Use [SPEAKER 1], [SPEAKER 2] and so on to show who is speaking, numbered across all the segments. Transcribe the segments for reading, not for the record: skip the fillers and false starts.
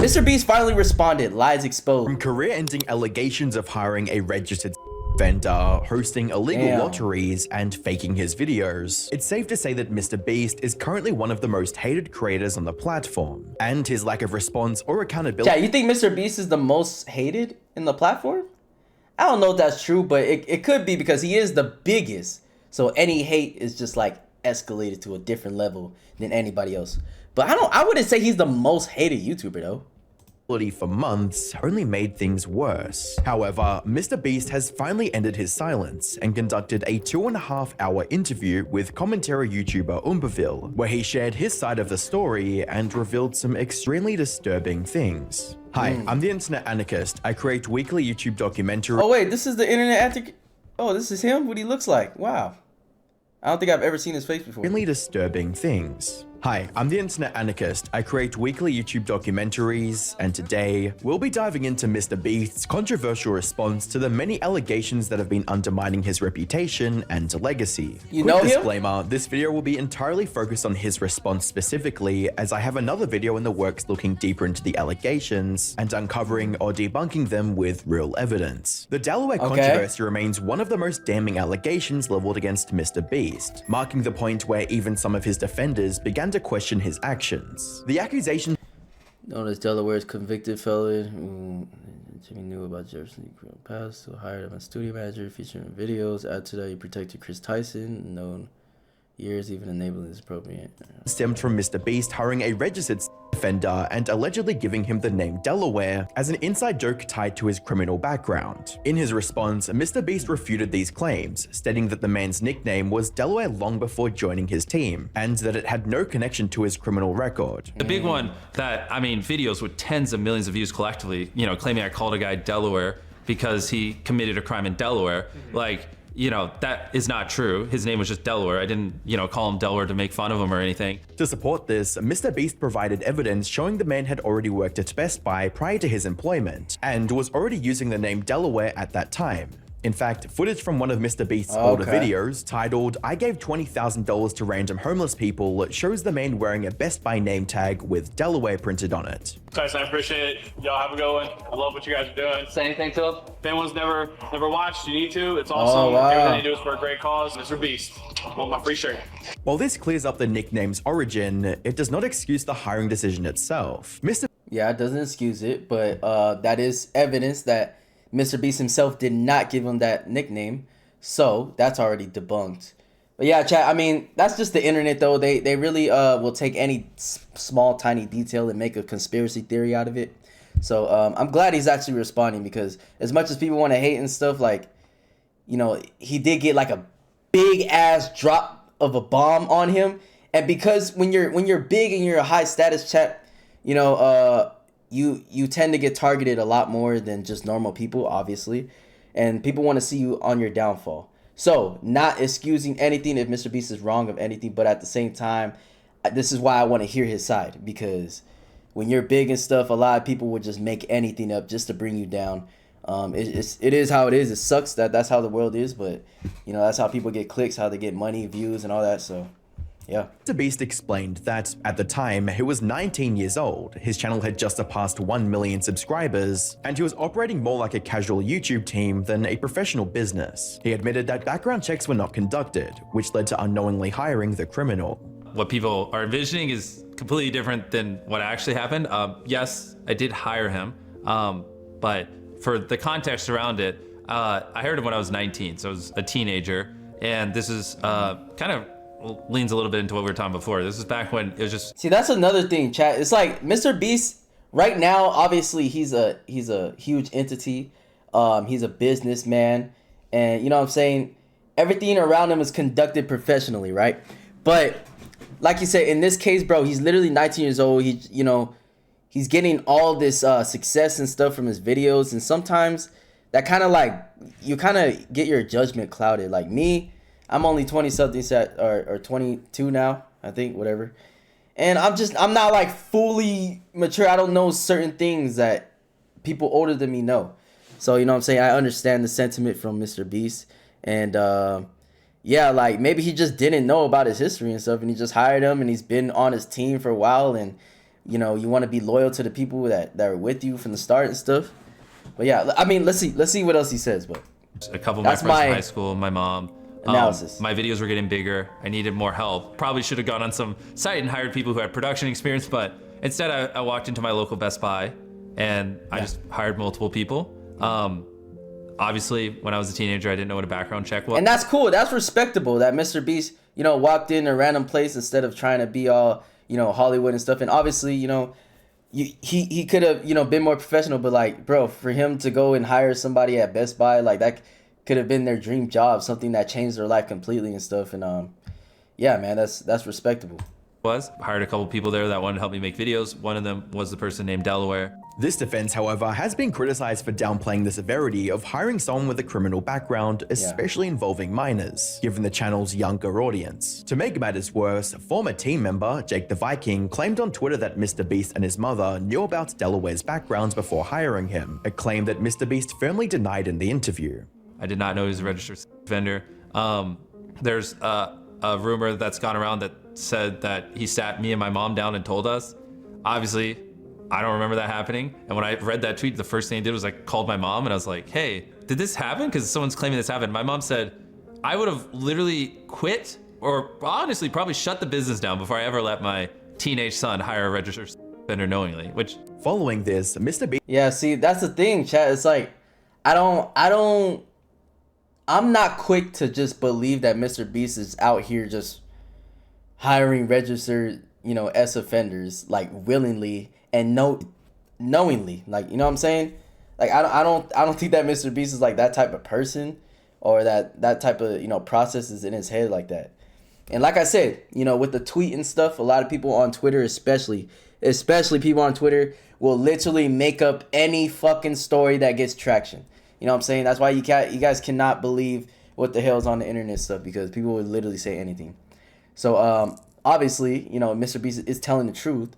[SPEAKER 1] Mr. Beast finally responded. Lies exposed.
[SPEAKER 2] From career-ending allegations of hiring a registered vendor, hosting illegal lotteries, and faking his videos, it's safe to say that Mr. Beast is currently one of the most hated creators on the platform, and his lack of response or accountability.
[SPEAKER 1] Yeah, you think Mr. Beast is the most hated in the platform? I don't know if that's true, but it could be because he is the biggest. So any hate is just like escalated to a different level than anybody else. But I wouldn't say he's the most hated YouTuber though.
[SPEAKER 2] For months only made things worse. However, Mr. Beast has finally ended his silence and conducted a 2.5-hour interview with commentary YouTuber Umberville, where he shared his side of the story and revealed some extremely disturbing things. Hi, I'm the Internet Anarchist. I create weekly YouTube documentaries.
[SPEAKER 1] Oh wait, this is the Internet Anarchist. Oh, this is him? What he looks like. Wow. I don't think I've ever seen his face before.
[SPEAKER 2] Really disturbing things. Hi, I'm the Internet Anarchist. I create weekly YouTube documentaries, and today we'll be diving into Mr. Beast's controversial response to the many allegations that have been undermining his reputation and legacy.
[SPEAKER 1] You know him?
[SPEAKER 2] Disclaimer, this video will be entirely focused on his response specifically, as I have another video in the works looking deeper into the allegations and uncovering or debunking them with real evidence. The Delaware controversy remains one of the most damning allegations leveled against Mr. Beast, marking the point where even some of his defenders began to question his actions. The accusation
[SPEAKER 1] known as Delaware's convicted felon Jimmy knew about Jefferson's criminal past, so hired him as studio manager, featuring videos. Add to that, he protected Chris Tyson, known years, even enabling this appropriate.
[SPEAKER 2] Stemmed from Mr. Beast hiring a registered offender and allegedly giving him the name Delaware as an inside joke tied to his criminal background. In his response, Mr. Beast refuted these claims, stating that the man's nickname was Delaware long before joining his team, and that it had no connection to his criminal record.
[SPEAKER 3] The big one that, I mean, videos with tens of millions of views collectively, you know, claiming I called a guy Delaware because he committed a crime in Delaware, like, you know, that is not true. His name was just Delaware. I didn't, you know, call him Delaware to make fun of him or anything.
[SPEAKER 2] To support this, Mr. Beast provided evidence showing the man had already worked at Best Buy prior to his employment and was already using the name Delaware at that time. In fact, footage from one of Mr. Beast's older videos, titled "I gave $20,000 to random homeless people," shows the man wearing a Best Buy name tag with Delaware printed on it.
[SPEAKER 4] Guys, I appreciate it. Y'all have a good one. I love what you guys are doing.
[SPEAKER 5] Say anything to him?
[SPEAKER 4] If anyone's never watched, you need to. It's awesome. Everything you do is for a great cause. Mr. Beast, I want my free shirt.
[SPEAKER 2] While this clears up the nickname's origin, it does not excuse the hiring decision itself.
[SPEAKER 1] Yeah, it doesn't excuse it, but that is evidence that Mr. Beast himself did not give him that nickname, so that's already debunked. But yeah, chat, I mean, that's just the internet though. They really will take any small tiny detail and make a conspiracy theory out of it. So I'm glad he's actually responding, because as much as people want to hate and stuff, like, you know, he did get like a big ass drop of a bomb on him, and because when you're big and you're a high status, chat, you know, you tend to get targeted a lot more than just normal people, obviously, and people want to see you on your downfall. So, not excusing anything if Mr. Beast is wrong of anything, but at the same time, this is why I want to hear his side, because when you're big and stuff, a lot of people will just make anything up just to bring you down. It is how it is. It sucks that that's how the world is, but you know, that's how people get clicks, how they get money, views, and all that. So yeah.
[SPEAKER 2] Mr. Beast explained that at the time he was 19 years old, his channel had just surpassed 1 million subscribers, and he was operating more like a casual YouTube team than a professional business. He admitted that background checks were not conducted, which led to unknowingly hiring the criminal.
[SPEAKER 3] What people are envisioning is completely different than what actually happened. Yes, I did hire him, but for the context around it, I hired him when I was 19, so I was a teenager, and this is kind of leans a little bit into what we were talking before. This is back when it was just...
[SPEAKER 1] See, that's another thing, chat. It's like Mr. Beast right now, obviously he's a huge entity. He's a businessman, and you know what I'm saying, everything around him is conducted professionally, right? But like you said, in this case, bro, he's literally 19 years old. He's getting all this success and stuff from his videos, and sometimes that kind of like, you kind of get your judgment clouded. Like me, I'm only 20 something or 22 now, I think, whatever. And I'm not like fully mature. I don't know certain things that people older than me know. So, you know what I'm saying? I understand the sentiment from Mr. Beast. And yeah, like maybe he just didn't know about his history and stuff, and he just hired him, and he's been on his team for a while. And you know, you want to be loyal to the people that are with you from the start and stuff. But yeah, I mean, let's see what else he says. But
[SPEAKER 3] a couple of my friends from high school, my mom.
[SPEAKER 1] Analysis.
[SPEAKER 3] My videos were getting bigger. I needed more help. Probably should have gone on some site and hired people who had production experience, but instead I walked into my local Best Buy and I just hired multiple people. Obviously, when I was a teenager, I didn't know what a background check was.
[SPEAKER 1] And that's cool. That's respectable that Mr. Beast, you know, walked in a random place instead of trying to be all, you know, Hollywood and stuff. And obviously, you know, he could have, you know, been more professional. But like, bro, for him to go and hire somebody at Best Buy, like that could have been their dream job, something that changed their life completely and stuff. And yeah, man, that's respectable.
[SPEAKER 3] Hired a couple people there that wanted to help me make videos. One of them was the person named Delaware.
[SPEAKER 2] This defense, however, has been criticized for downplaying the severity of hiring someone with a criminal background, especially involving minors, given the channel's younger audience. To make matters worse, former team member Jake the Viking claimed on Twitter that Mr. Beast and his mother knew about Delaware's backgrounds before hiring him, a claim that Mr. Beast firmly denied in the interview.
[SPEAKER 3] I did not know he was a registered vendor. There's a rumor that's gone around that said that he sat me and my mom down and told us. Obviously, I don't remember that happening. And when I read that tweet, the first thing I did was I called my mom and I was like, hey, did this happen? Because someone's claiming this happened. My mom said, I would have literally quit or honestly probably shut the business down before I ever let my teenage son hire a registered vendor knowingly, which...
[SPEAKER 2] Following this, Mr. Beast...
[SPEAKER 1] Yeah, see, that's the thing, chat. It's like, I'm not quick to just believe that Mr. Beast is out here just hiring registered, you know, offenders, like willingly and knowingly, like, you know what I'm saying? Like, I don't think that Mr. Beast is like that type of person, or that type of, you know, process is in his head like that. And like I said, you know, with the tweet and stuff, a lot of people on Twitter, especially people on Twitter, will literally make up any fucking story that gets traction. You know what I'm saying? That's why you guys cannot believe what the hell's on the internet stuff, because people would literally say anything. So obviously, you know, Mr. Beast is telling the truth,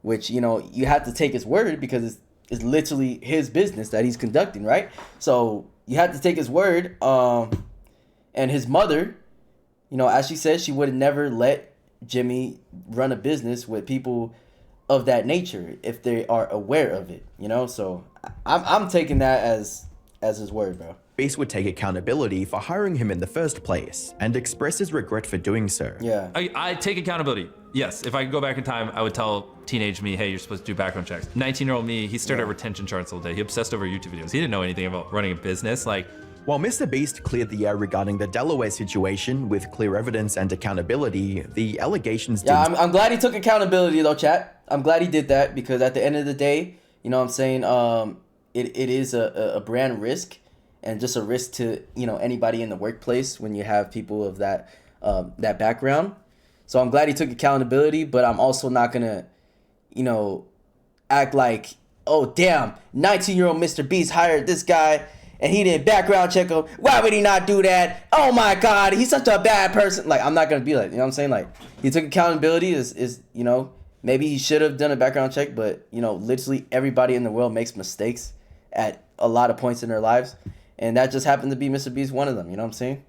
[SPEAKER 1] which, you know, you have to take his word because it's literally his business that he's conducting, right? So you have to take his word. And his mother, you know, as she said, she would have never let Jimmy run a business with people of that nature if they are aware of it, you know? So I'm taking that as his word, bro.
[SPEAKER 2] Beast would take accountability for hiring him in the first place and express his regret for doing so.
[SPEAKER 1] Yeah.
[SPEAKER 3] I take accountability. Yes, if I could go back in time, I would tell teenage me, hey, you're supposed to do background checks. 19-year-old me, he stared at retention charts all day. He obsessed over YouTube videos. He didn't know anything about running a business. Like,
[SPEAKER 2] while Mr. Beast cleared the air regarding the Delaware situation with clear evidence and accountability, the allegations didn't...
[SPEAKER 1] I'm glad he took accountability though, chat. I'm glad he did that, because at the end of the day, you know what I'm saying, it is a brand risk, and just a risk to, you know, anybody in the workplace when you have people of that background. So I'm glad he took accountability, but I'm also not gonna, you know, act like, oh damn, 19-year-old Mr. Beast hired this guy and he didn't background check him. Why would he not do that? Oh my God, he's such a bad person. Like, I'm not gonna be like, you know what I'm saying? Like, he took accountability, is you know, maybe he should have done a background check, but, you know, literally everybody in the world makes mistakes at a lot of points in their lives. And that just happened to be Mr. Beast, one of them, you know what I'm saying?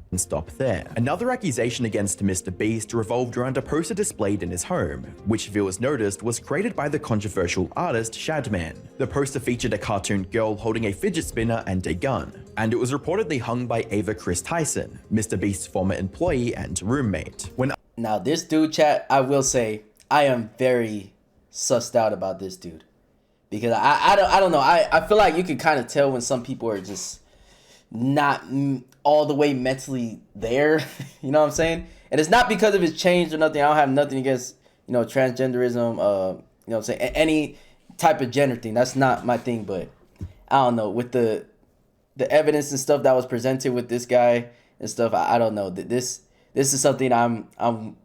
[SPEAKER 2] And stop there. Another accusation against Mr. Beast revolved around a poster displayed in his home, which viewers noticed was created by the controversial artist Shadman. The poster featured a cartoon girl holding a fidget spinner and a gun, and it was reportedly hung by Ava Chris Tyson, Mr. Beast's former employee and roommate.
[SPEAKER 1] Now this dude, chat, I will say, I am very sussed out about this dude. Because I don't know. I feel like you can kind of tell when some people are just not all the way mentally there. You know what I'm saying? And it's not because of his change or nothing. I don't have nothing against, you know, transgenderism, you know what I'm saying? Any type of gender thing. That's not my thing. But I don't know. With the evidence and stuff that was presented with this guy and stuff, I don't know. This is something I'm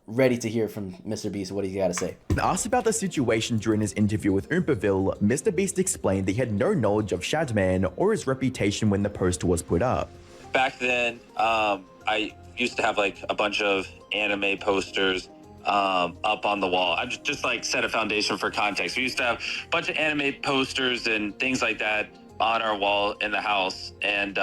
[SPEAKER 1] ready to hear from Mr. Beast, what he's got to say.
[SPEAKER 2] Asked about the situation during his interview with Oompaville, Mr. Beast explained that he had no knowledge of Shadman or his reputation when the poster was put up.
[SPEAKER 5] Back then, I used to have like a bunch of anime posters up on the wall. I just like set a foundation for context. We used to have a bunch of anime posters and things like that on our wall in the house. And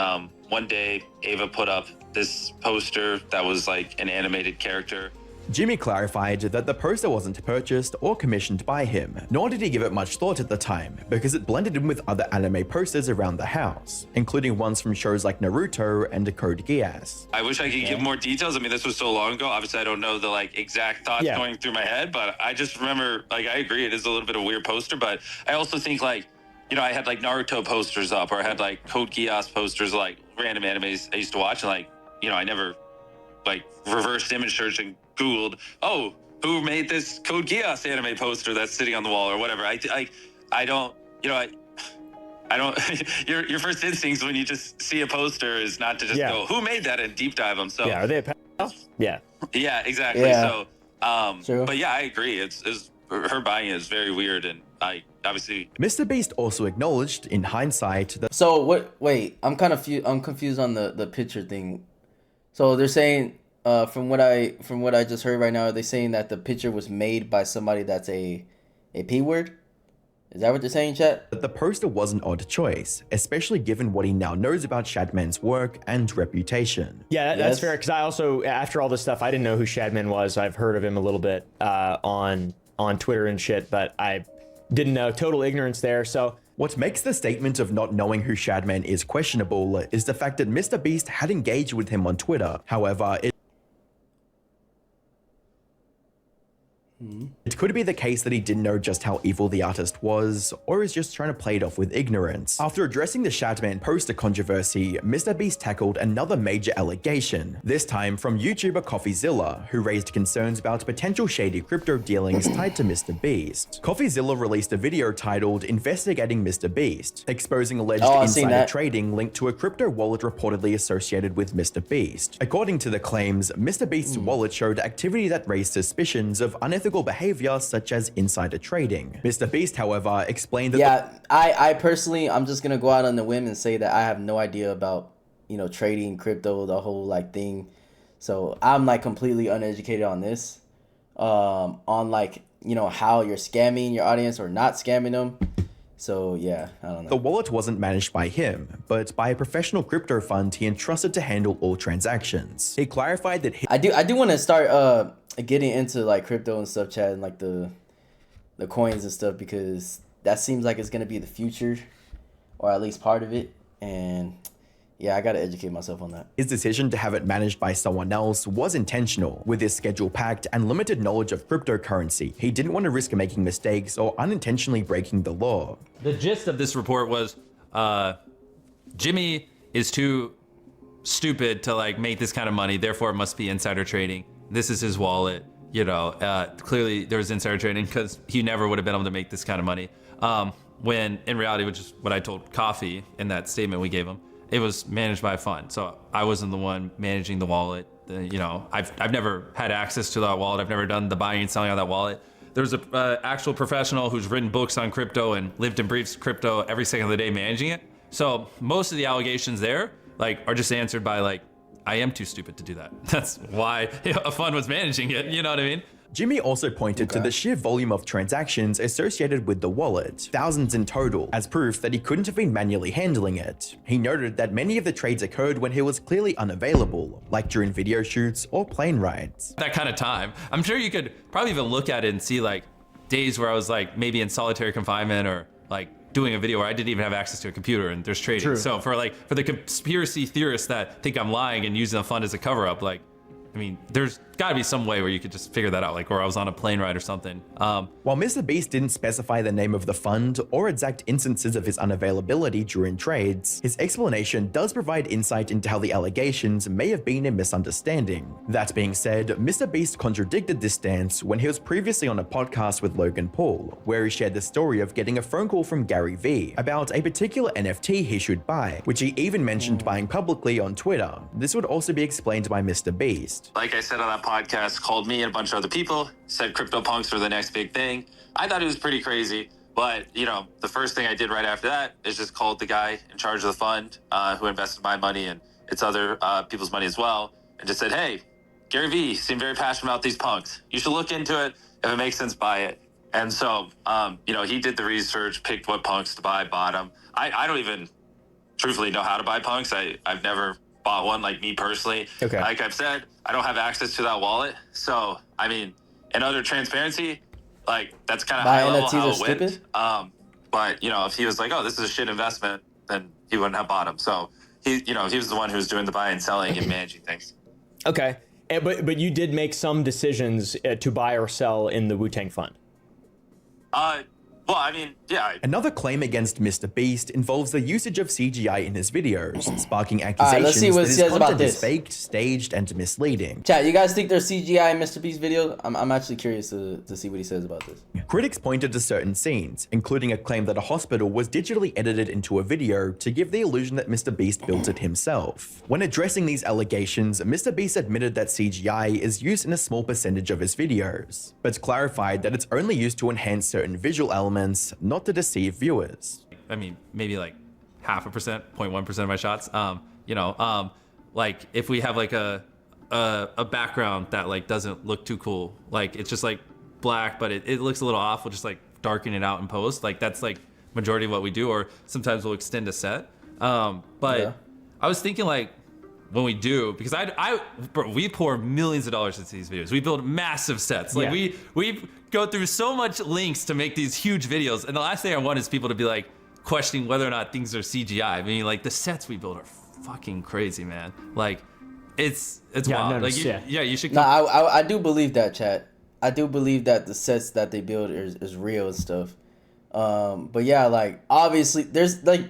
[SPEAKER 5] one day, Ava put up this poster that was like an animated character
[SPEAKER 2] Jimmy clarified that the poster wasn't purchased or commissioned by him, nor did he give it much thought at the time, because it blended in with other anime posters around the house, including ones from shows like Naruto and Code Geass.
[SPEAKER 5] I wish I could give more details. I mean, this was so long ago. Obviously, I don't know the exact thoughts going through my head, but I just remember, I agree, it is a little bit of a weird poster, but I also think I had Naruto posters up, or I had Code Geass posters, random animes I used to watch, and I never reverse image search and Googled, oh, who made this Code Geass anime poster that's sitting on the wall or whatever. I don't, I don't, your first instincts when you just see a poster is not to just go, who made that, and deep dive them. So
[SPEAKER 6] are they a pedophile? Yeah.
[SPEAKER 5] Yeah, exactly.
[SPEAKER 1] Yeah.
[SPEAKER 5] So, but yeah, I agree. It's her buying it is very weird, and I obviously.
[SPEAKER 2] Mr. Beast also acknowledged, in hindsight, that.
[SPEAKER 1] So what? Wait, I'm confused on the picture thing. So they're saying, from what I just heard right now, are they saying that the picture was made by somebody that's a P word? Is that what they're saying, chat?
[SPEAKER 2] The poster was an odd choice, especially given what he now knows about Shadman's work and reputation.
[SPEAKER 6] Yeah, that's fair, because I also, after all this stuff, I didn't know who Shadman was. I've heard of him a little bit on Twitter and shit, but I didn't know. Total ignorance there, so.
[SPEAKER 2] What makes the statement of not knowing who Shadman is questionable is the fact that Mr. Beast had engaged with him on Twitter. However, it could be the case that he didn't know just how evil the artist was, or is just trying to play it off with ignorance. After addressing the Shadman poster controversy, Mr. Beast tackled another major allegation, this time from YouTuber CoffeeZilla, who raised concerns about potential shady crypto dealings tied to Mr. Beast. CoffeeZilla released a video titled Investigating Mr. Beast, exposing alleged insider trading linked to a crypto wallet reportedly associated with Mr. Beast. According to the claims, Mr. Beast's wallet showed activity that raised suspicions of unethical behavior such as insider trading. Mr. Beast, however, explained that
[SPEAKER 1] I personally, I'm just gonna go out on the whim and say that I have no idea about, trading crypto, the whole thing. So I'm completely uneducated on this. On how you're scamming your audience or not scamming them. So yeah, I don't know.
[SPEAKER 2] The wallet wasn't managed by him, but by a professional crypto fund he entrusted to handle all transactions. He clarified that
[SPEAKER 1] I do want to start getting into crypto and stuff, chat, and the coins and stuff, because that seems like it's gonna be the future, or at least part of it. And yeah, I gotta educate myself on that.
[SPEAKER 2] His decision to have it managed by someone else was intentional. With his schedule packed and limited knowledge of cryptocurrency, he didn't want to risk making mistakes or unintentionally breaking the law.
[SPEAKER 3] The gist of this report was Jimmy is too stupid to make this kind of money, therefore it must be insider trading. This is his wallet, clearly there was insider trading because he never would have been able to make this kind of money. When in reality, which is what I told Coffee in that statement we gave him, it was managed by a fund. So I wasn't the one managing the wallet. I've never had access to that wallet. I've never done the buying and selling on that wallet. There's an actual professional who's written books on crypto and lived and breathes crypto every second of the day managing it. So most of the allegations there are just answered by I am too stupid to do that. That's why a fund was managing it. You know what I mean?
[SPEAKER 2] Jimmy also pointed to the sheer volume of transactions associated with the wallet, thousands in total, as proof that he couldn't have been manually handling it. He noted that many of the trades occurred when he was clearly unavailable, like during video shoots or plane rides.
[SPEAKER 3] That kind of time. I'm sure you could probably even look at it and see days where I was maybe in solitary confinement or doing a video where I didn't even have access to a computer and there's trading. True. So for the conspiracy theorists that think I'm lying and using the fund as a cover up, there's gotta be some way where you could just figure that out, or I was on a plane ride or something.
[SPEAKER 2] While Mr. Beast didn't specify the name of the fund or exact instances of his unavailability during trades, his explanation does provide insight into how the allegations may have been a misunderstanding. That being said, Mr. Beast contradicted this stance when he was previously on a podcast with Logan Paul, where he shared the story of getting a phone call from Gary Vee about a particular NFT he should buy, which he even mentioned buying publicly on Twitter. This would also be explained by Mr. Beast.
[SPEAKER 5] Like I said on that podcast, called me and a bunch of other people, said CryptoPunks were the next big thing. I thought it was pretty crazy, but the first thing I did right after that is just called the guy in charge of the fund who invested my money and it's other people's money as well, and just said, hey, Gary Vee seemed very passionate about these punks. You should look into it. If it makes sense, buy it. And so, he did the research, picked what punks to buy, bought them. I don't even truthfully know how to buy punks. I've never bought one, like me personally.
[SPEAKER 6] Okay.
[SPEAKER 5] Like I've said, I don't have access to that wallet. So, I mean, in other transparency, like that's kind of high level how it went.
[SPEAKER 1] Stupid?
[SPEAKER 5] But, you know, if he was like, oh, this is a shit investment, then he wouldn't have bought them. So he, you know, he was the one who was doing the buying and selling and managing things.
[SPEAKER 6] Okay. But you did make some decisions to buy or sell in the Wu-Tang Fund.
[SPEAKER 5] Well, I mean, yeah.
[SPEAKER 2] Another claim against Mr. Beast involves the usage of CGI in his videos, sparking accusations
[SPEAKER 1] let's see what
[SPEAKER 2] that
[SPEAKER 1] it
[SPEAKER 2] his
[SPEAKER 1] says about
[SPEAKER 2] content is
[SPEAKER 1] this.
[SPEAKER 2] faked, staged, and misleading.
[SPEAKER 1] Chat, you guys think there's CGI in Mr. Beast video? I'm actually curious to see what he says about this.
[SPEAKER 2] Critics pointed to certain scenes, including a claim that a hospital was digitally edited into a video to give the illusion that Mr. Beast built it himself. When addressing these allegations, Mr. Beast admitted that CGI is used in a small percentage of his videos, but clarified that it's only used to enhance certain visual elements, not to deceive viewers.
[SPEAKER 3] I mean, maybe like 0.1% of my shots. You know, like if we have like a background that like doesn't look too cool, like it's just like black, but it looks a little off, we'll just like darken it out in post. Like that's like majority of what we do, or sometimes we'll extend a set. But yeah. I was thinking like when we do, because bro, we pour millions of dollars into these videos. We build massive sets. Like we go through so much links to make these huge videos. And the last thing I want is people to be like questioning whether or not things are CGI. I mean, like the sets we build are fucking crazy, man. Like it's wild. Like you should.
[SPEAKER 1] No, I do believe that, chat. I do believe that the sets that they build is real and stuff. But yeah, like obviously there's like,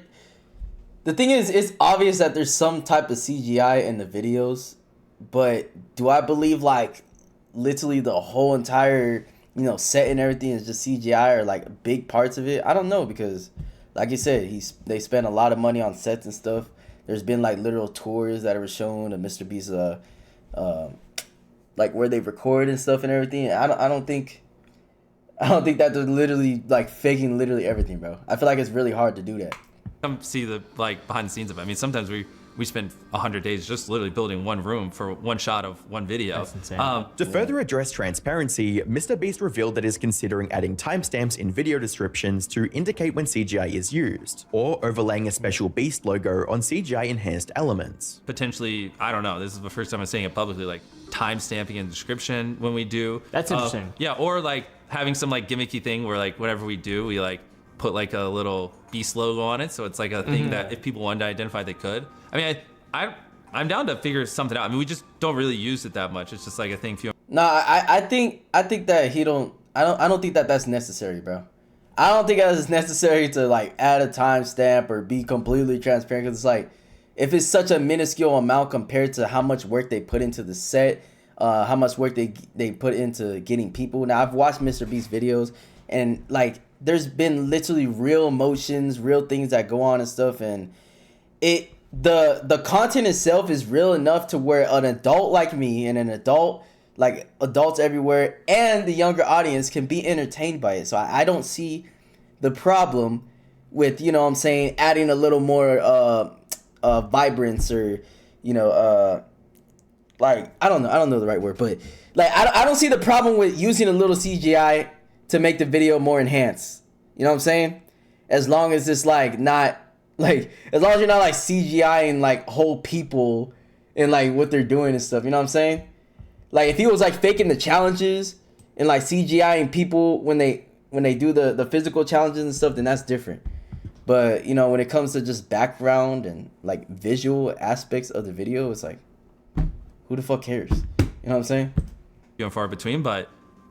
[SPEAKER 1] the thing is, it's obvious that there's some type of CGI in the videos, but do I believe like literally the whole entire, you know, set and everything is just CGI or like big parts of it? I don't know, because like you said, they spent a lot of money on sets and stuff. There's been like literal tours that were shown of Mr. Beast's like where they record and stuff and everything. I don't think that they're literally like faking literally everything, bro. I feel like it's really hard to do that.
[SPEAKER 3] Come see the like behind the scenes of it. I mean, sometimes we spend 100 days just literally building one room for one shot of one video.
[SPEAKER 6] That's insane.
[SPEAKER 2] To further address transparency, Mr. Beast revealed that he's considering adding timestamps in video descriptions to indicate when CGI is used, or overlaying a special Beast logo on CGI enhanced elements.
[SPEAKER 3] Potentially, I don't know, this is the first time I'm saying it publicly, like timestamping in the description when we do.
[SPEAKER 6] That's interesting.
[SPEAKER 3] Yeah, or like having some like gimmicky thing where like whatever we do, we like put like a little Beast logo on it, so it's like a thing that if people wanted to identify, they could. I mean, I'm down to figure something out. I mean, we just don't really use it that much. It's just like a thing.
[SPEAKER 1] No, I think that he don't. I don't think that that's necessary, bro. I don't think that it's necessary to like add a timestamp or be completely transparent, because it's like, if it's such a minuscule amount compared to how much work they put into the set, how much work they put into getting people. Now I've watched Mr. Beast videos, and like there's been literally real emotions, real things that go on and stuff, and the content itself is real enough to where an adult like me and an adult like adults everywhere and the younger audience can be entertained by it. So I don't see the problem with, you know what I'm saying, adding a little more vibrance, or you know like I don't know the right word, but like I don't see the problem with using a little CGI to make the video more enhanced. You know what I'm saying? As long as it's like not like, as long as you're not like CGI-ing like whole people and like what they're doing and stuff. You know what I'm saying? Like if he was like faking the challenges and like CGI-ing people when they do the physical challenges and stuff, then that's different. But you know, when it comes to just background and like visual aspects of the video, it's like, who the fuck cares? You know what I'm saying?
[SPEAKER 3] Few and far between, but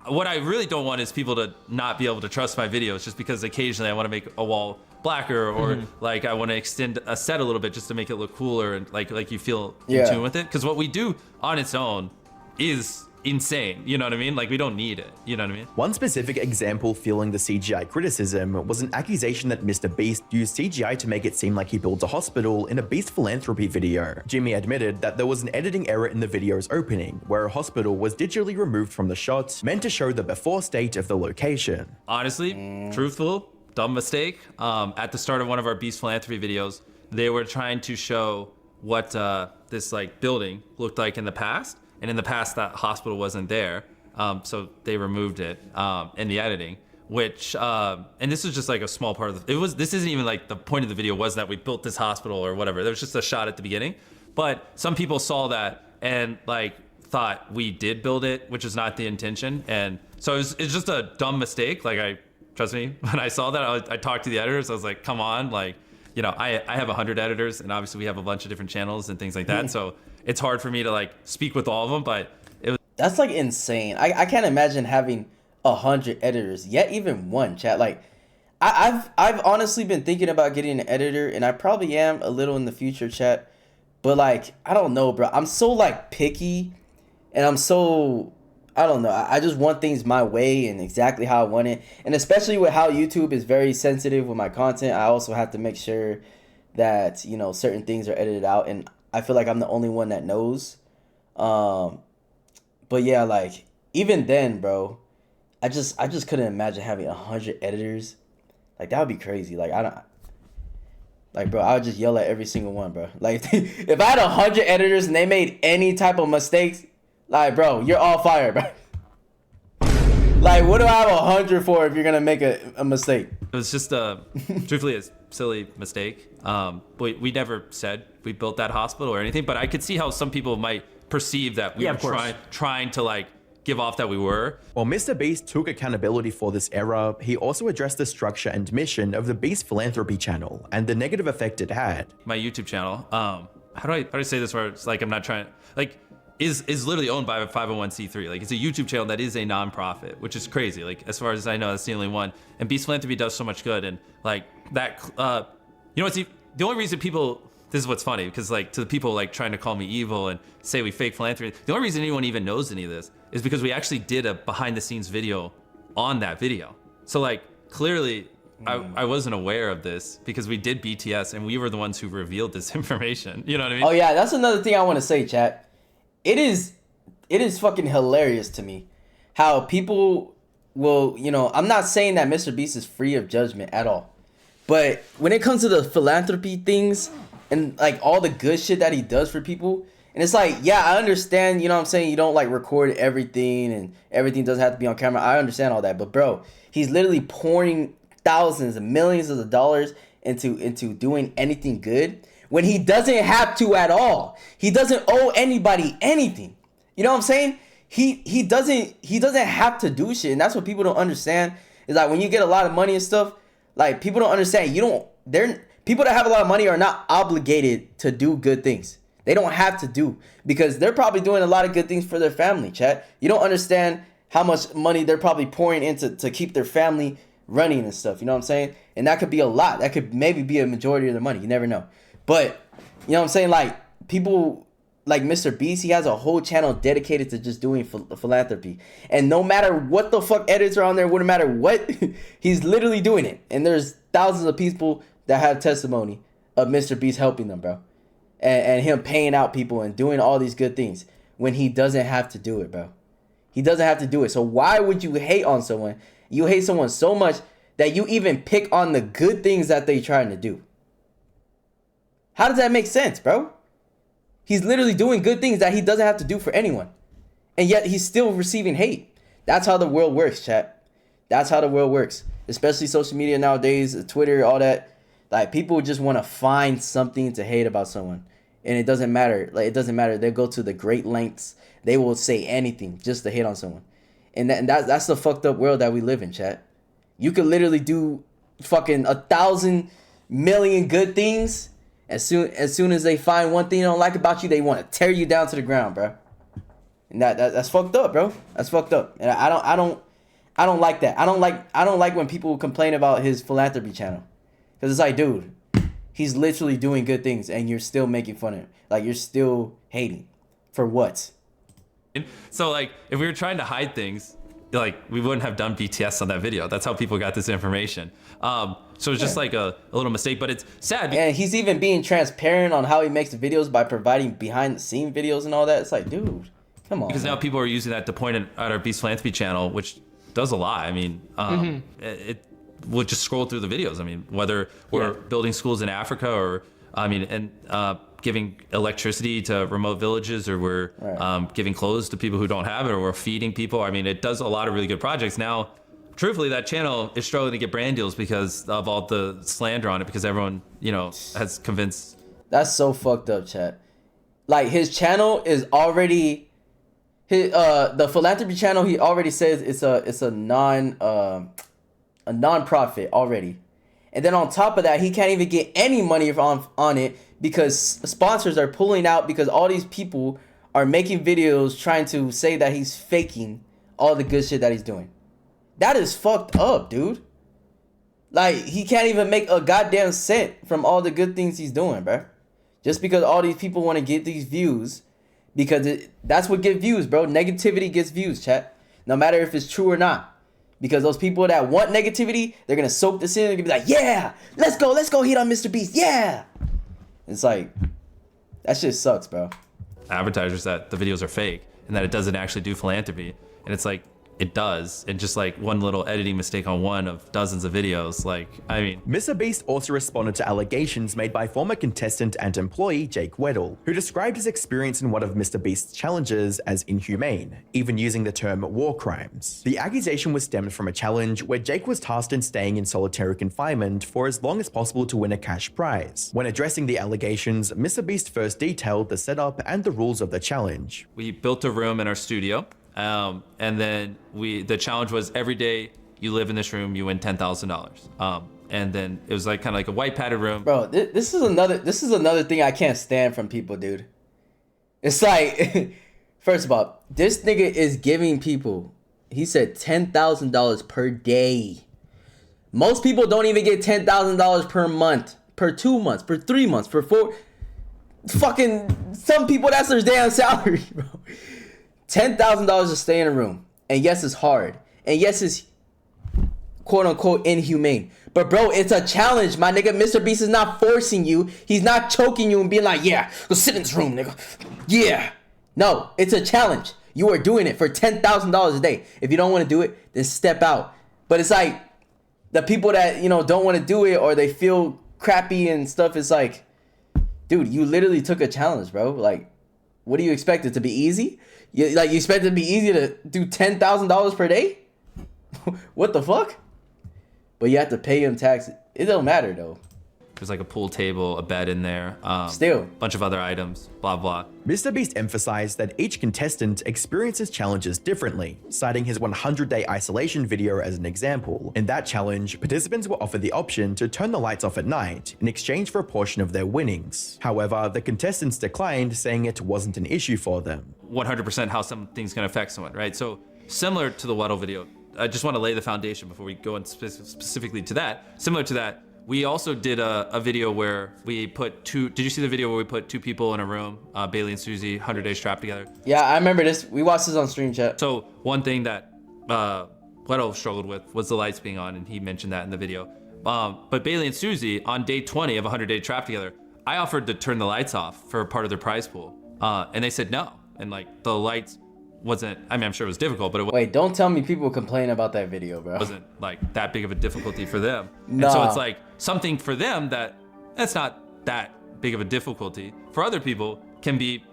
[SPEAKER 3] what I really don't want is people to not be able to trust my videos just because occasionally I want to make a wall blacker, or like I want to extend a set a little bit just to make it look cooler and like you feel in tune with it. Because what we do on its own is insane. You know what I mean? Like we don't need it. You know what I mean?
[SPEAKER 2] One specific example fueling the CGI criticism was an accusation that Mr. Beast used CGI to make it seem like he builds a hospital in a Beast philanthropy video. Jimmy admitted that there was an editing error in the video's opening, where a hospital was digitally removed from the shot, meant to show the before state of the location.
[SPEAKER 3] Honestly, truthful, dumb mistake. At the start of one of our Beast philanthropy videos, they were trying to show what this like building looked like in the past. And in the past, that hospital wasn't there, so they removed it in the editing. Which and this was just like a small part of this isn't even like the point of the video was that we built this hospital or whatever. There was just a shot at the beginning, But some people saw that and like thought we did build it, which is not the intention. And so it's just a dumb mistake. Like trust me, when I saw that, I talked to the editors. I was like, come on, like, you know, I have 100 editors, and obviously we have a bunch of different channels and things like that. So it's hard for me to like speak with all of them, but
[SPEAKER 1] that's like insane. I can't imagine having 100 editors, yet even one, chat. Like I've honestly been thinking about getting an editor, and I probably am a little in the future, chat. But like, I don't know, bro. I'm so like picky, and I'm so, I don't know. I just want things my way and exactly how I want it. And especially with how YouTube is very sensitive with my content, I also have to make sure that, you know, certain things are edited out. And I feel like I'm the only one that knows. But yeah, like even then, bro, I just couldn't imagine having 100 editors. Like that would be crazy. Like bro, I would just yell at every single one, bro. Like if I had 100 editors and they made any type of mistakes, like bro, you're all fired, bro. Like what do I have 100 for if you're gonna make a mistake?
[SPEAKER 3] it was just truthfully a silly mistake. We never said we built that hospital or anything, but I could see how some people might perceive that we were trying to like give off that we were.
[SPEAKER 2] While Mr. Beast took accountability for this error, he also addressed the structure and mission of the Beast Philanthropy channel and the negative effect it had.
[SPEAKER 3] My YouTube channel, how do I say this where it's like I'm not trying, like, is literally owned by a 501c3. Like, it's a YouTube channel that is a nonprofit, which is crazy. Like, as far as I know, that's the only one. And Beast Philanthropy does so much good. And like that, you know what's the only reason people, this is what's funny, because like to the people like trying to call me evil and say we fake philanthropy, the only reason anyone even knows any of this is because we actually did a behind the scenes video on that video. So like clearly I wasn't aware of this because we did BTS and we were the ones who revealed this information. You know what I mean?
[SPEAKER 1] Oh yeah, that's another thing I want to say, chat. It is fucking hilarious to me how people will, you know, I'm not saying that Mr. Beast is free of judgment at all. But when it comes to the philanthropy things and like all the good shit that he does for people, and it's like, yeah, I understand, you know what I'm saying? You don't like record everything and everything doesn't have to be on camera. I understand all that. But bro, he's literally pouring thousands and millions of dollars into doing anything good when he doesn't have to at all. He doesn't owe anybody anything. You know what I'm saying? He doesn't have to do shit. And that's what people don't understand. Is like when you get a lot of money and stuff, like people don't understand. People that have a lot of money are not obligated to do good things. They don't have to do, because they're probably doing a lot of good things for their family, chat. You don't understand how much money they're probably pouring into to keep their family running and stuff. You know what I'm saying? And that could be a lot. That could maybe be a majority of their money. You never know. But, you know what I'm saying? Like, people like Mr. Beast, he has a whole channel dedicated to just doing philanthropy. And no matter what the fuck edits are on there, no matter what, he's literally doing it. And there's thousands of people that have testimony of Mr. Beast helping them, bro. And him paying out people and doing all these good things when he doesn't have to do it, bro. He doesn't have to do it. So why would you hate on someone? You hate someone so much that you even pick on the good things that they trying to do. How does that make sense, bro? He's literally doing good things that he doesn't have to do for anyone. And yet he's still receiving hate. That's how the world works, chat. That's how the world works. Especially social media nowadays, Twitter, all that. Like, people just want to find something to hate about someone. And it doesn't matter. Like, it doesn't matter. They go to the great lengths. They will say anything just to hate on someone. And that's the fucked up world that we live in, chat. You could literally do fucking 1,000 million good things. As soon as they find one thing they don't like about you, they want to tear you down to the ground, bro. And that's fucked up, bro. That's fucked up. And I don't like that. I don't like when people complain about his philanthropy channel. Because it's like, dude, he's literally doing good things and you're still making fun of him. Like, you're still hating. For what?
[SPEAKER 3] So, like, if we were trying to hide things, like, we wouldn't have done BTS on that video. That's how people got this information. So it's just like a little mistake, but it's sad.
[SPEAKER 1] And he's even being transparent on how he makes the videos by providing behind the scene videos and all that. It's like, dude, come on.
[SPEAKER 3] Because now people are using that to point at our Beast Philanthropy channel, which does a lot. I mean, it will just scroll through the videos. I mean, whether we're building schools in Africa or, I mean, and giving electricity to remote villages, or we're giving clothes to people who don't have it, or we're feeding people. I mean, it does a lot of really good projects. Now, truthfully, that channel is struggling to get brand deals because of all the slander on it, because everyone, you know, has convinced.
[SPEAKER 1] That's so fucked up, chat. like his channel is already the philanthropy channel. He already says it's a non-profit already, and then on top of that, he can't even get any money on it because sponsors are pulling out because all these people are making videos trying to say that he's faking all the good shit that he's doing. That is fucked up, dude. Like, he can't even make a goddamn cent from all the good things he's doing, bro. Just because all these people want to get these views, because that's what get views, bro. Negativity gets views, chat. No matter if it's true or not. Because those people that want negativity, they're going to soak this in and be like, yeah, let's go hit on Mr. Beast, yeah. It's like, that shit sucks, bro.
[SPEAKER 3] Advertisers that the videos are fake and that it doesn't actually do philanthropy. And it's like, it does. And just like one little editing mistake on one of dozens of videos. Like, I mean,
[SPEAKER 2] Mr. Beast also responded to allegations made by former contestant and employee Jake Weddle, who described his experience in one of Mr. Beast's challenges as inhumane, even using the term war crimes. The accusation was stemmed from a challenge where Jake was tasked in staying in solitary confinement for as long as possible to win a cash prize. When addressing the allegations, Mr. Beast first detailed the setup and the rules of the challenge.
[SPEAKER 3] we built a room in our studio. And then the challenge was every day you live in this room, you win $10,000. And then it was like kind of like a white padded room.
[SPEAKER 1] Bro, this is another thing I can't stand from people, dude. It's like, first of all, this nigga is giving people, he said $10,000 per day. Most people don't even get $10,000 per month, per 2 months, per 3 months, per 4. Fucking, some people, that's their damn salary, bro. $10,000 to stay in a room. And yes, it's hard. And yes, it's quote unquote inhumane. But bro, it's a challenge, my nigga. Mr. Beast is not forcing you. He's not choking you and being like, yeah, go sit in this room, nigga. Yeah. No, it's a challenge. You are doing it for $10,000 a day. If you don't want to do it, then step out. But it's like, the people that, don't want to do it or they feel crappy and stuff, it's like, dude, you literally took a challenge, bro. Like, what do you expect it to be easy? You expect it to be easy to do $10,000 per day? What the fuck? But you have to pay him taxes. It don't matter though.
[SPEAKER 3] There's like a pool table, a bed in there.
[SPEAKER 1] Still.
[SPEAKER 3] Bunch of other items, blah, blah.
[SPEAKER 2] Mr. Beast emphasized that each contestant experiences challenges differently, citing his 100-day isolation video as an example. In that challenge, participants were offered the option to turn the lights off at night in exchange for a portion of their winnings. However, the contestants declined, saying it wasn't an issue for them.
[SPEAKER 3] 100% how something's going to affect someone, right? So similar to the Weddle video, I just want to lay the foundation before we go in specifically to that. Similar to that, we also did a video where we put did you see the video where we put two people in a room, Bailey and Susie, 100 days trapped together?
[SPEAKER 1] Yeah, I remember this. We watched this on stream chat.
[SPEAKER 3] So one thing that Weddle struggled with was the lights being on, and he mentioned that in the video. But Bailey and Susie, on day 20 of 100 days trapped together, I offered to turn the lights off for part of their prize pool. And they said no. And like the lights wasn't, I mean, I'm sure it was difficult, but
[SPEAKER 1] wait, don't tell me people complain about that video, bro.
[SPEAKER 3] It wasn't like that big of a difficulty for them.
[SPEAKER 1] Nah.
[SPEAKER 3] And so it's like something for them that's not that big of a difficulty. For other people can be,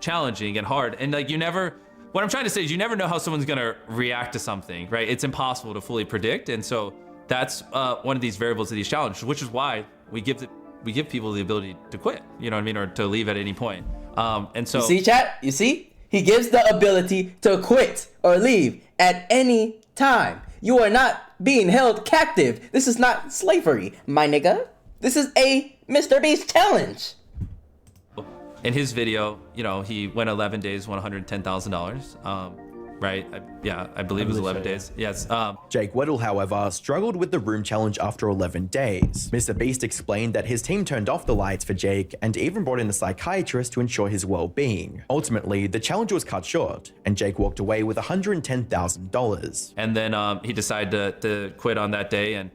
[SPEAKER 3] challenging and hard. And like what I'm trying to say is you never know how someone's gonna react to something, right? It's impossible to fully predict. And so that's one of these variables of these challenges, which is why we give people the ability to quit, or to leave at any point. And so
[SPEAKER 1] you see, chat? You see? He gives the ability to quit or leave at any time. You are not being held captive. This is not slavery, my nigga. This is a Mr. Beast challenge.
[SPEAKER 3] in his video, he went 11 days, won $110,000. Right? I believe it was 11 days. Yes.
[SPEAKER 2] Jake Weddle, however, struggled with the room challenge after 11 days. Mr. Beast explained that his team turned off the lights for Jake and even brought in a psychiatrist to ensure his well-being. Ultimately, the challenge was cut short, and Jake walked away with $110,000.
[SPEAKER 3] And then he decided to quit on that day, and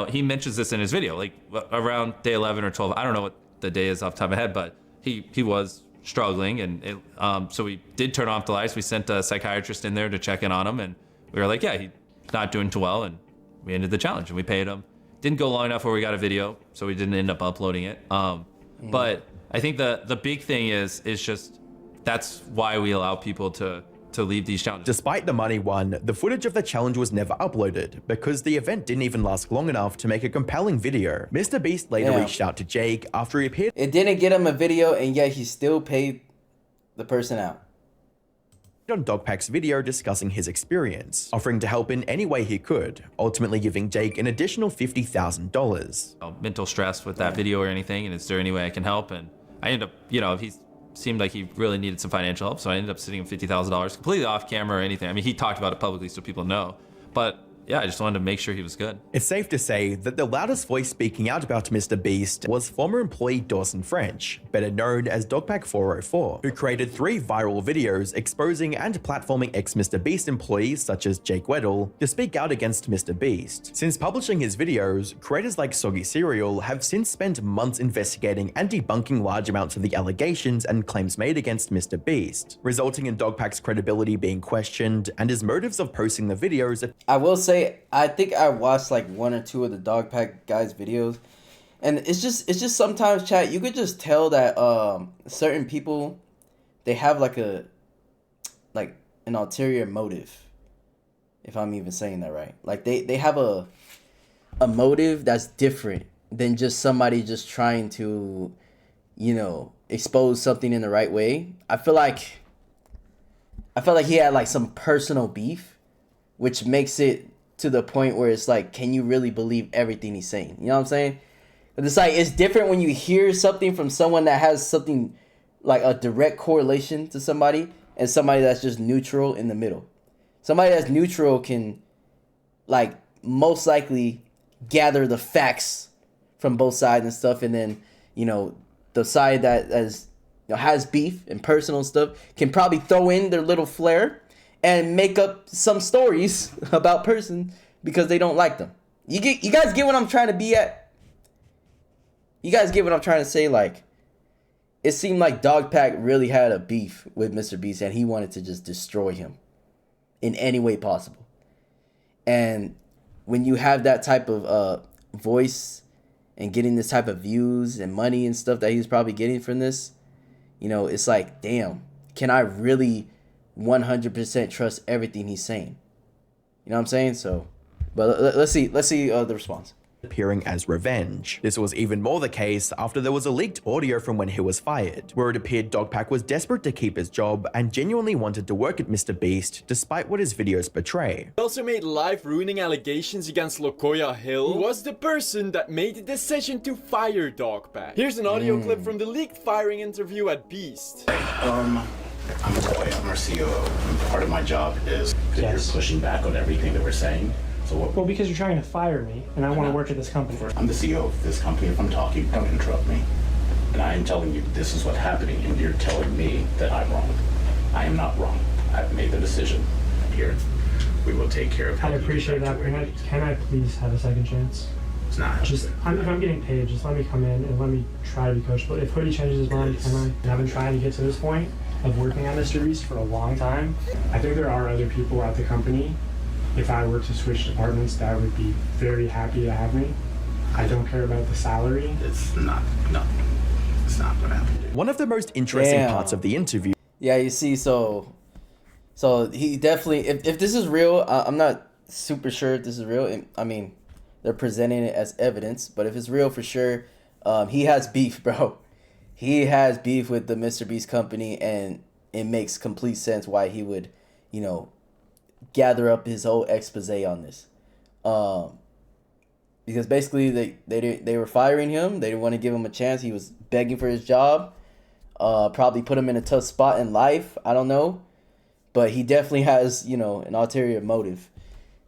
[SPEAKER 3] he mentions this in his video, like around day 11 or 12. I don't know what the day is off the top of my head, but he was struggling, and so we did turn off the lights. We sent a psychiatrist in there to check in on him, and we were like, yeah, he's not doing too well, and we ended the challenge, and we paid him. Didn't go long enough where we got a video, so we didn't end up uploading it. But I think the big thing is just that's why we allow people to to leave these challenges.
[SPEAKER 2] Despite the money won, the footage of the challenge was never uploaded because the event didn't even last long enough to make a compelling video. Mr. Beast later reached out to Jake after he appeared.
[SPEAKER 1] It didn't get him a video, and yet he still paid the person out
[SPEAKER 2] On Dogpack's video discussing his experience, offering to help in any way he could, ultimately giving Jake an additional $50,000.
[SPEAKER 3] Mental stress with that video or anything, and is there any way I can help? And I ended up, you know, he seemed like he really needed some financial help, so I ended up sending him $50,000 completely off camera or anything. I mean, he talked about it publicly so people know, but yeah, I just wanted to make sure he was good.
[SPEAKER 2] It's safe to say that the loudest voice speaking out about Mr. Beast was former employee Dawson French, better known as Dogpack404, who created 3 viral videos exposing and platforming ex-Mr. Beast employees such as Jake Weddle to speak out against Mr. Beast. Since publishing his videos, creators like Soggy Cereal have since spent months investigating and debunking large amounts of the allegations and claims made against Mr. Beast, resulting in Dogpack's credibility being questioned and his motives of posting the videos.
[SPEAKER 1] I will say, I think I watched like 1 or 2 of the Dogpack guys' videos, and it's just sometimes, chat, you could just tell that certain people, they have like an ulterior motive, if I'm even saying that right. Like they have a motive that's different than just somebody just trying to, you know, expose something in the right way. I felt like he had like some personal beef, which makes it to the point where it's like, can you really believe everything he's saying? You know what I'm saying? But it's like, it's different when you hear something from someone that has something like a direct correlation to somebody and somebody that's just neutral in the middle. Somebody that's neutral can like most likely gather the facts from both sides and stuff, and then, you know, the side that has beef and personal stuff can probably throw in their little flair and make up some stories about person because they don't like them. You guys get what I'm trying to be at? You guys get what I'm trying to say? Like, it seemed like Dogpack really had a beef with Mr. Beast and he wanted to just destroy him in any way possible. And when you have that type of voice and getting this type of views and money and stuff that he's probably getting from this, you know, it's like, damn, can I really 100% trust everything he's saying? You know what I'm saying? So, but let's see the response.
[SPEAKER 2] Appearing as revenge. This was even more the case after there was a leaked audio from when he was fired, where it appeared Dogpack was desperate to keep his job and genuinely wanted to work at Mr. Beast despite what his videos portray.
[SPEAKER 7] He also made life-ruining allegations against Lokoya Hill, who was the person that made the decision to fire Dogpack. Here's an audio clip from the leaked firing interview at Beast.
[SPEAKER 8] I'm Lokoya, I'm our COO. Part of my job is you're pushing back on everything that we're saying.
[SPEAKER 9] Well, because you're trying to fire me, and I want to work at this company.
[SPEAKER 8] I'm the CEO of this company. If I'm talking, don't interrupt me. And I am telling you this is what's happening, and you're telling me that I'm wrong. I am not wrong. I've made the decision. Here, we will take care of.
[SPEAKER 9] I appreciate that. Can I please have a second chance?
[SPEAKER 8] It's not.
[SPEAKER 9] Just, if I'm getting paid, just let me come in and let me try to be coachable. If Hoodie changes his mind, can I? And I've been trying to get to this point of working on Mr. Beast for a long time. I think there are other people at the company. If I were to switch departments, that would be very happy to have me. I don't care about the salary.
[SPEAKER 8] It's not what happened.
[SPEAKER 2] One of the most interesting parts of the interview.
[SPEAKER 1] Yeah, you see, so he definitely, if this is real, I'm not super sure if this is real. I mean, they're presenting it as evidence, but if it's real for sure, he has beef, bro. He has beef with the Mr. Beast company, and it makes complete sense why he would, you know, gather up his whole expose on this, because basically they were firing him. They didn't want to give him a chance. He was begging for his job, probably put him in a tough spot in life. I don't know, but he definitely has, you know, an ulterior motive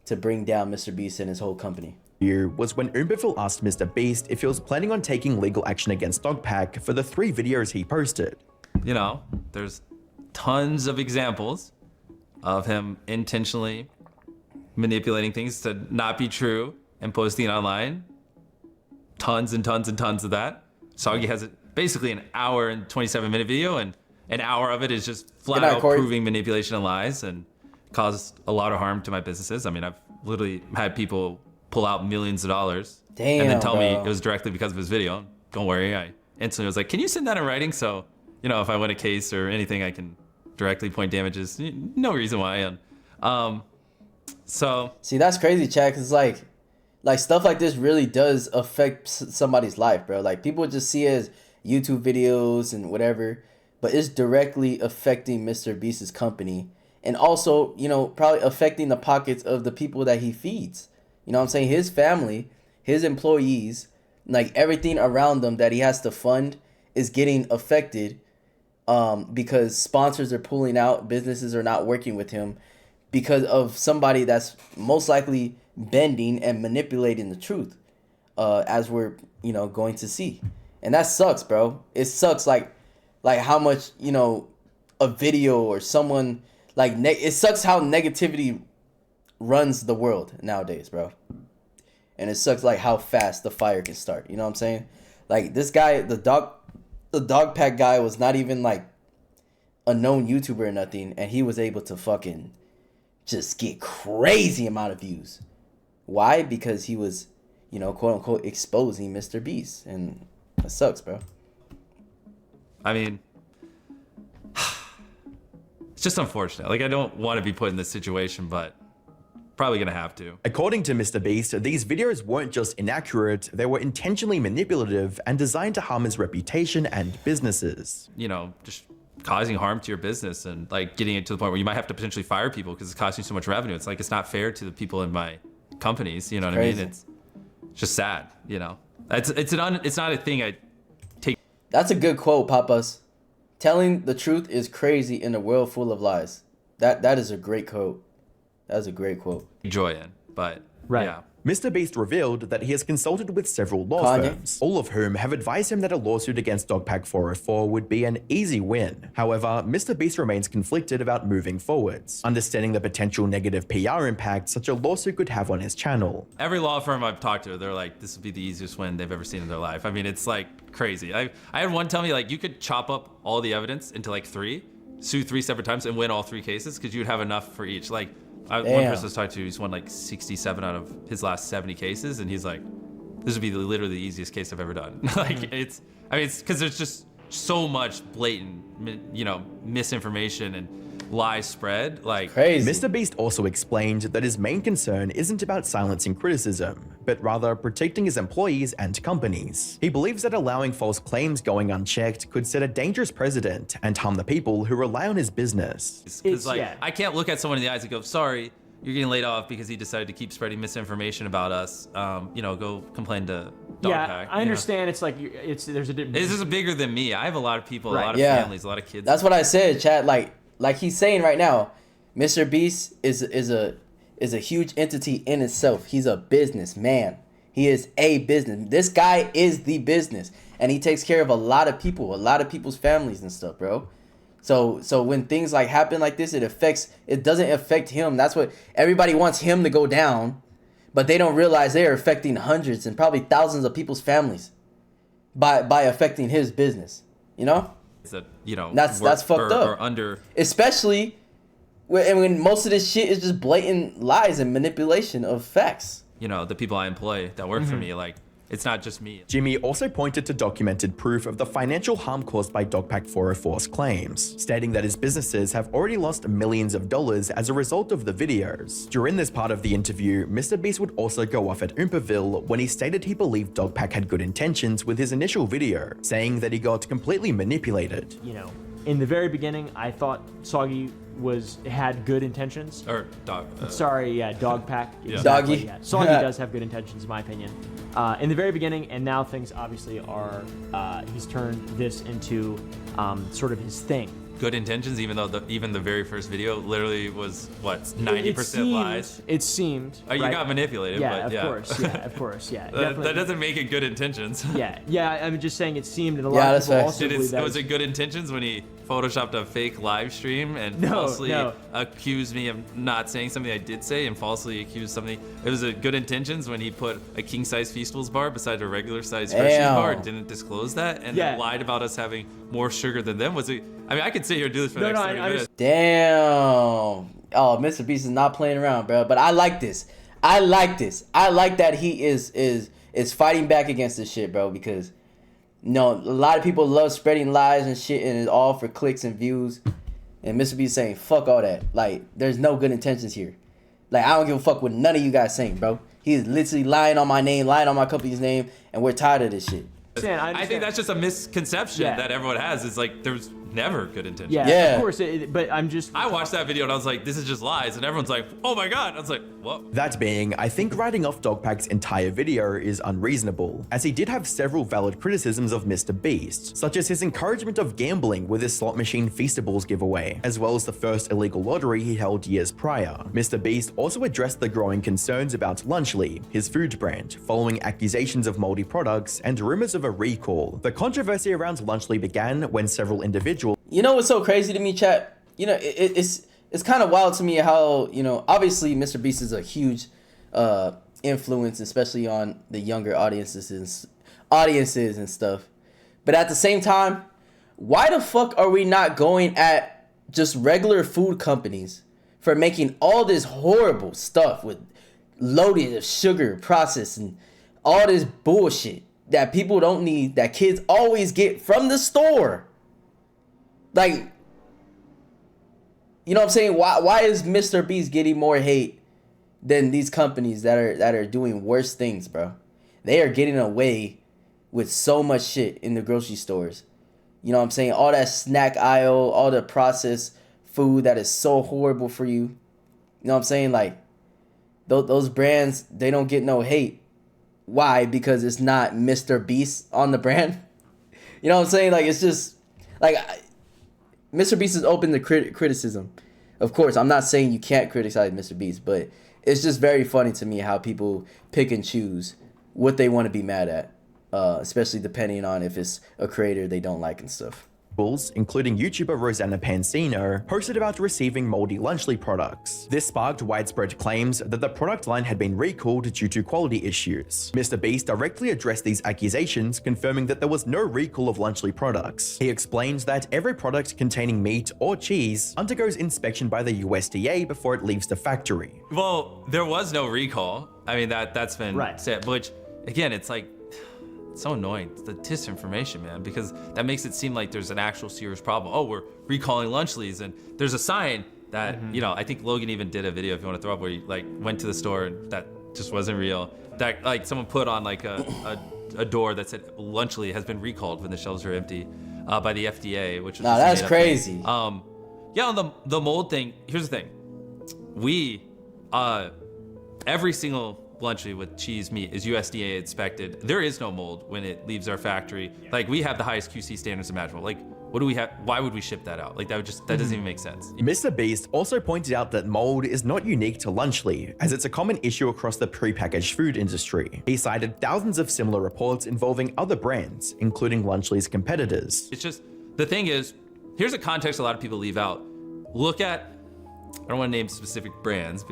[SPEAKER 1] to bring down Mr. Beast and his whole company.
[SPEAKER 2] Was when Oombaville asked Mr. Beast if he was planning on taking legal action against Dogpack for the 3 videos he posted.
[SPEAKER 3] You know, there's tons of examples of him intentionally manipulating things to not be true and posting it online. Tons and tons and tons of that. Soggy has basically an hour and 27-minute video, and an hour of it is just flat out proving manipulation and lies, and caused a lot of harm to my businesses. I mean, I've literally had people pull out millions of dollars and then tell me it was directly because of his video. Don't worry, I instantly was like, can you send that in writing? So, you know, if I win a case or anything, I can directly point damages. No reason why. And so
[SPEAKER 1] see, that's crazy, Chad. Cause like stuff like this really does affect somebody's life, bro. Like people just see it as YouTube videos and whatever, but it's directly affecting Mr. Beast's company, and also, you know, probably affecting the pockets of the people that he feeds. You know what I'm saying? His family, his employees, like everything around them that he has to fund is getting affected because sponsors are pulling out, businesses are not working with him because of somebody that's most likely bending and manipulating the truth, as we're, you know, going to see. And that sucks, bro. It sucks like how much, you know, a video or someone like it sucks how negativity runs the world nowadays, bro. And it sucks like how fast the fire can start. You know what I'm saying? Like this guy, the dog pack guy was not even like a known YouTuber or nothing, and he was able to fucking just get crazy amount of views. Why? Because he was, you know, quote unquote exposing Mr. Beast, and that sucks, bro.
[SPEAKER 3] I mean, it's just unfortunate. Like I don't want to be put in this situation, but probably gonna have to.
[SPEAKER 2] According to Mr. Beast, these videos weren't just inaccurate, they were intentionally manipulative and designed to harm his reputation and businesses.
[SPEAKER 3] You know, just causing harm to your business and like getting it to the point where you might have to potentially fire people because it's costing you so much revenue. It's like, it's not fair to the people in my companies. You know what I mean? It's just sad, you know. It's not a thing I take.
[SPEAKER 1] That's a good quote, Papas. Telling the truth is crazy in a world full of lies. That is a great quote. That's a great quote.
[SPEAKER 3] Joy in, but
[SPEAKER 6] right.
[SPEAKER 3] Yeah.
[SPEAKER 2] Mr. Beast revealed that he has consulted with several law firms, all of whom have advised him that a lawsuit against Dogpack 404 would be an easy win. However, Mr. Beast remains conflicted about moving forwards, understanding the potential negative PR impact such a lawsuit could have on his channel.
[SPEAKER 3] Every law firm I've talked to, they're like, this would be the easiest win they've ever seen in their life. I mean, it's like crazy. I had one tell me like you could chop up all the evidence into like sue 3 separate times and win all 3 cases because you'd have enough for each. Like, one person I was talking to, he's won like 67 out of his last 70 cases, and he's like, this would be literally the easiest case I've ever done. Like, it's because there's just so much blatant, you know, misinformation and lies spread. Like,
[SPEAKER 1] crazy.
[SPEAKER 2] Mr. Beast also explained that his main concern isn't about silencing criticism, but rather protecting his employees and companies. He believes that allowing false claims going unchecked could set a dangerous precedent and harm the people who rely on his business.
[SPEAKER 3] Because like, I can't look at someone in the eyes and go, sorry, you're getting laid off because he decided to keep spreading misinformation about us. You know, go complain to Dogpack.
[SPEAKER 6] I understand. It's like this
[SPEAKER 3] is bigger than me. I have a lot of people, a lot of families, a lot of kids.
[SPEAKER 1] That's what I said, Chad. Like he's saying right now, Mr. Beast is a huge entity in itself. He's a businessman. He is a business. This guy is the business, and he takes care of a lot of people, a lot of people's families and stuff, bro. So when things like happen like this, it doesn't affect him. That's what everybody wants him to go down, but they don't realize they are affecting hundreds and probably thousands of people's families by affecting his business. You know?
[SPEAKER 3] That, you know,
[SPEAKER 1] that's fucked up.
[SPEAKER 3] Or under,
[SPEAKER 1] especially when most of this shit is just blatant lies and manipulation of facts.
[SPEAKER 3] You know, the people I employ that work for me, like, it's not just me.
[SPEAKER 2] Jimmy also pointed to documented proof of the financial harm caused by Dogpack 404's claims, stating that his businesses have already lost millions of dollars as a result of the videos. During this part of the interview, Mr. Beast would also go off at Oompaville when he stated he believed Dogpack had good intentions with his initial video, saying that he got completely manipulated.
[SPEAKER 6] You know, in the very beginning, I thought Soggy had good intentions.
[SPEAKER 3] Or Dog.
[SPEAKER 6] Dogpack.
[SPEAKER 3] Yeah.
[SPEAKER 1] Doggy.
[SPEAKER 6] Yeah. Soggy does have good intentions, in my opinion. In the very beginning, and now things obviously are. He's turned this into sort of his thing.
[SPEAKER 3] Good intentions, even though even the very first video literally was what 90% lies.
[SPEAKER 6] It seemed.
[SPEAKER 3] You got manipulated.
[SPEAKER 6] Yeah,
[SPEAKER 3] but
[SPEAKER 6] of course.
[SPEAKER 3] That doesn't make it good intentions.
[SPEAKER 6] yeah. I'm just saying it seemed, and a lot of people also believe that.
[SPEAKER 3] Was it good intentions when he photoshopped a fake live stream and falsely accused me of not saying something I did say and falsely accused something? It was a good intentions when he put a king size Feastables bar beside a regular size Hershey's bar and didn't disclose that and then lied about us having more sugar than them. Was it? I mean, I could sit here and do this for the next 30 minutes.
[SPEAKER 1] Damn. Oh, Mr. Beast is not playing around, bro. But I like this. I like that he is fighting back against this shit, bro. Because a lot of people love spreading lies and shit, and it's all for clicks and views. And Mr. B saying, fuck all that. Like, there's no good intentions here. Like, I don't give a fuck what none of you guys saying, bro. He is literally lying on my name, lying on my company's name, and we're tired of this shit.
[SPEAKER 3] I think that's just a misconception that everyone has. Is like there's never good intentions.
[SPEAKER 6] Yeah, of course. But I
[SPEAKER 3] watched that video and I was like, this is just lies, and everyone's like, oh my god. I was like, what?
[SPEAKER 2] That being, I think writing off Dogpack's entire video is unreasonable, as he did have several valid criticisms of Mr. Beast, such as his encouragement of gambling with his slot machine Feastables giveaway, as well as the first illegal lottery he held years prior. Mr. Beast also addressed the growing concerns about Lunchly, his food brand, following accusations of moldy products and rumors of a recall. The controversy around Lunchly began when several individuals...
[SPEAKER 1] You know what's so crazy to me, chat? You know, it's kind of wild to me how, you know, obviously Mr. Beast is a huge influence, especially on the younger audiences and stuff. But at the same time, why the fuck are we not going at just regular food companies for making all this horrible stuff with loaded of sugar, processed, and all this bullshit that people don't need, that kids always get from the store? Like, you know what I'm saying? Why is Mr. Beast getting more hate than these companies that are doing worse things, bro? They are getting away with so much shit in the grocery stores. You know what I'm saying? All that snack aisle, all the processed food that is so horrible for you. You know what I'm saying? Like, those brands, they don't get no hate. Why? Because it's not Mr. Beast on the brand. You know what I'm saying? Like, it's just, like, Mr. Beast is open to criticism. Of course, I'm not saying you can't criticize Mr. Beast, but it's just very funny to me how people pick and choose what they want to be mad at, especially depending on if it's a creator they don't like and stuff.
[SPEAKER 2] Including YouTuber Rosanna Pansino, posted about receiving moldy Lunchly products. This sparked widespread claims that the product line had been recalled due to quality issues. Mr. Beast directly addressed these accusations, confirming that there was no recall of Lunchly products. He explained that every product containing meat or cheese undergoes inspection by the USDA before it leaves the factory.
[SPEAKER 3] Well, there was no recall. I mean, that's been said, which, again, it's like, it's so annoying. It's the disinformation, man, because that makes it seem like there's an actual serious problem. Oh, we're recalling Lunchlys, and there's a sign that, you know, I think Logan even did a video, if you want to throw up, where he like went to the store and that just wasn't real. That like someone put on like a door that said Lunchly has been recalled when the shelves are empty by the FDA, which is
[SPEAKER 1] that's crazy.
[SPEAKER 3] Yeah, on the mold thing, here's the thing. We every single Lunchly with cheese, meat is USDA inspected. There is no mold when it leaves our factory. Like, we have the highest QC standards imaginable. Like, what do we have? Why would we ship that out? Like, that doesn't even make sense.
[SPEAKER 2] Mr. Beast also pointed out that mold is not unique to Lunchly, as it's a common issue across the prepackaged food industry. He cited thousands of similar reports involving other brands, including Lunchly's competitors.
[SPEAKER 3] It's just, the thing is, here's a context a lot of people leave out. Look at, I don't want to name specific brands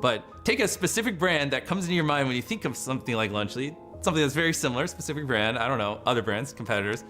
[SPEAKER 3] but take a specific brand that comes into your mind when you think of something like Lunchly, something that's very similar, specific brand, I don't know, other brands, competitors,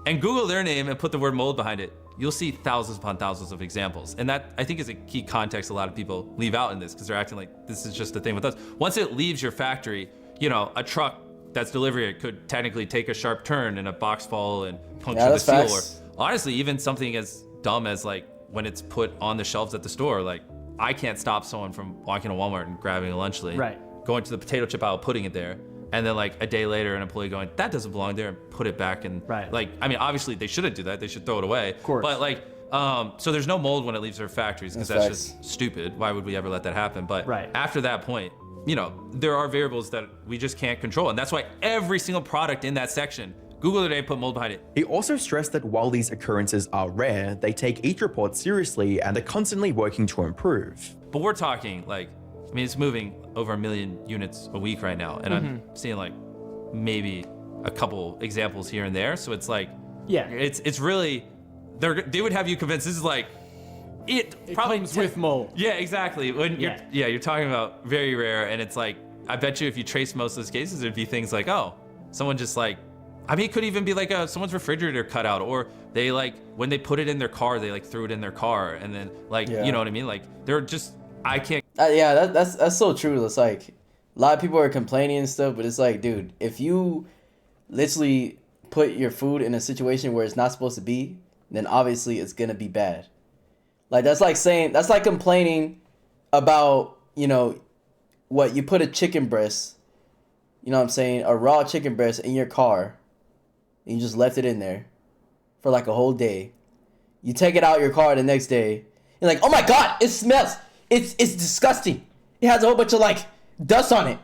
[SPEAKER 3] and Google their name and put the word mold behind it. You'll see thousands upon thousands of examples. And that, I think, is a key context a lot of people leave out in this, because they're acting like this is just a thing with us. Once it leaves your factory, you know, a truck that's delivering it could technically take a sharp turn and a box fall and puncture the seal. Or honestly, even something as dumb as like, when it's put on the shelves at the store, like, I can't stop someone from walking to Walmart and grabbing a Lunchly, going to the potato chip aisle, putting it there, and then like a day later an employee going, that doesn't belong there, and put it back. And like, I mean, obviously they shouldn't do that, they should throw it away, of course. But like, so there's no mold when it leaves their factories, because that's just stupid. Why would we ever let that happen? But after that point, you know, there are variables that we just can't control, and that's why every single product in that section, Google today, put mold behind it.
[SPEAKER 2] He also stressed that while these occurrences are rare, they take each report seriously and are constantly working to improve.
[SPEAKER 3] But we're talking like, I mean, it's moving over 1 million units a week right now, and I'm seeing like maybe a couple examples here and there. So it's like, it's really, they would have you convinced this is like, it probably
[SPEAKER 6] comes with mold.
[SPEAKER 3] Yeah, exactly. When you're talking about very rare, and it's like, I bet you if you trace most of those cases, it'd be things like, oh, someone just like, I mean, it could even be like someone's refrigerator cut out, or they like, when they put it in their car, they like threw it in their car, and then like, you know what I mean? Like, they're just, I can't.
[SPEAKER 1] Yeah, that's so true. It's like, a lot of people are complaining and stuff, but it's like, dude, if you literally put your food in a situation where it's not supposed to be, then obviously it's gonna be bad. Like that's like complaining about, you know, what you put a chicken breast, you know what I'm saying, a raw chicken breast in your car, and you just left it in there for like a whole day. You take it out your car the next day, you're like, oh my god, it smells. It's disgusting. It has a whole bunch of like dust on it.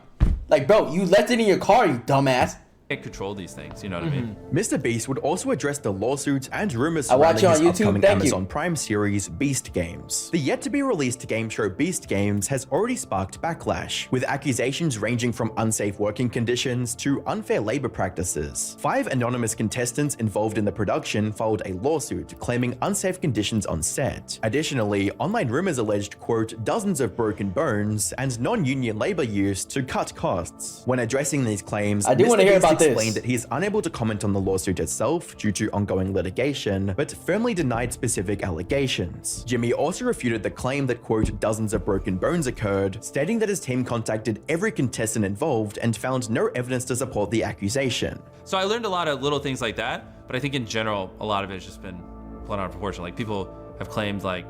[SPEAKER 1] Like, bro, you left it in your car, you dumbass.
[SPEAKER 3] Can't control these things, you know what I mean?
[SPEAKER 2] Mr. Beast would also address the lawsuits and rumors
[SPEAKER 1] I watch
[SPEAKER 2] surrounding
[SPEAKER 1] you
[SPEAKER 2] his
[SPEAKER 1] on YouTube.
[SPEAKER 2] upcoming
[SPEAKER 1] Thank
[SPEAKER 2] Amazon
[SPEAKER 1] you.
[SPEAKER 2] Prime series, Beast Games. The yet-to-be-released game show Beast Games has already sparked backlash, with accusations ranging from unsafe working conditions to unfair labor practices. 5 anonymous contestants involved in the production filed a lawsuit claiming unsafe conditions on set. Additionally, online rumors alleged, quote, dozens of broken bones and non-union labor used to cut costs. When addressing these claims,
[SPEAKER 1] I do want to hear about
[SPEAKER 2] explained
[SPEAKER 1] this.
[SPEAKER 2] that he is unable to comment on the lawsuit itself due to ongoing litigation, but firmly denied specific allegations. Jimmy also refuted the claim that, quote, dozens of broken bones occurred, stating that his team contacted every contestant involved and found no evidence to support the accusation.
[SPEAKER 3] So I learned a lot of little things like that, but I think in general, a lot of it's just been blown out of proportion. Like people have claimed like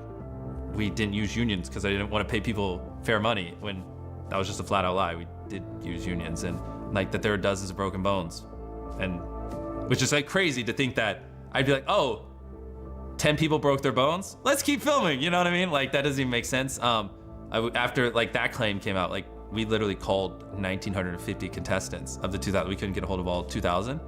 [SPEAKER 3] we didn't use unions because I didn't want to pay people fair money, when that was just a flat out lie. We did use unions, and like that there are dozens of broken bones. And which is like crazy to think that I'd be like, oh, 10 people broke their bones, let's keep filming, you know what I mean? Like that doesn't even make sense. After like that claim came out, like we literally called 1,950 contestants of the 2,000. We couldn't get a hold of all 2,000.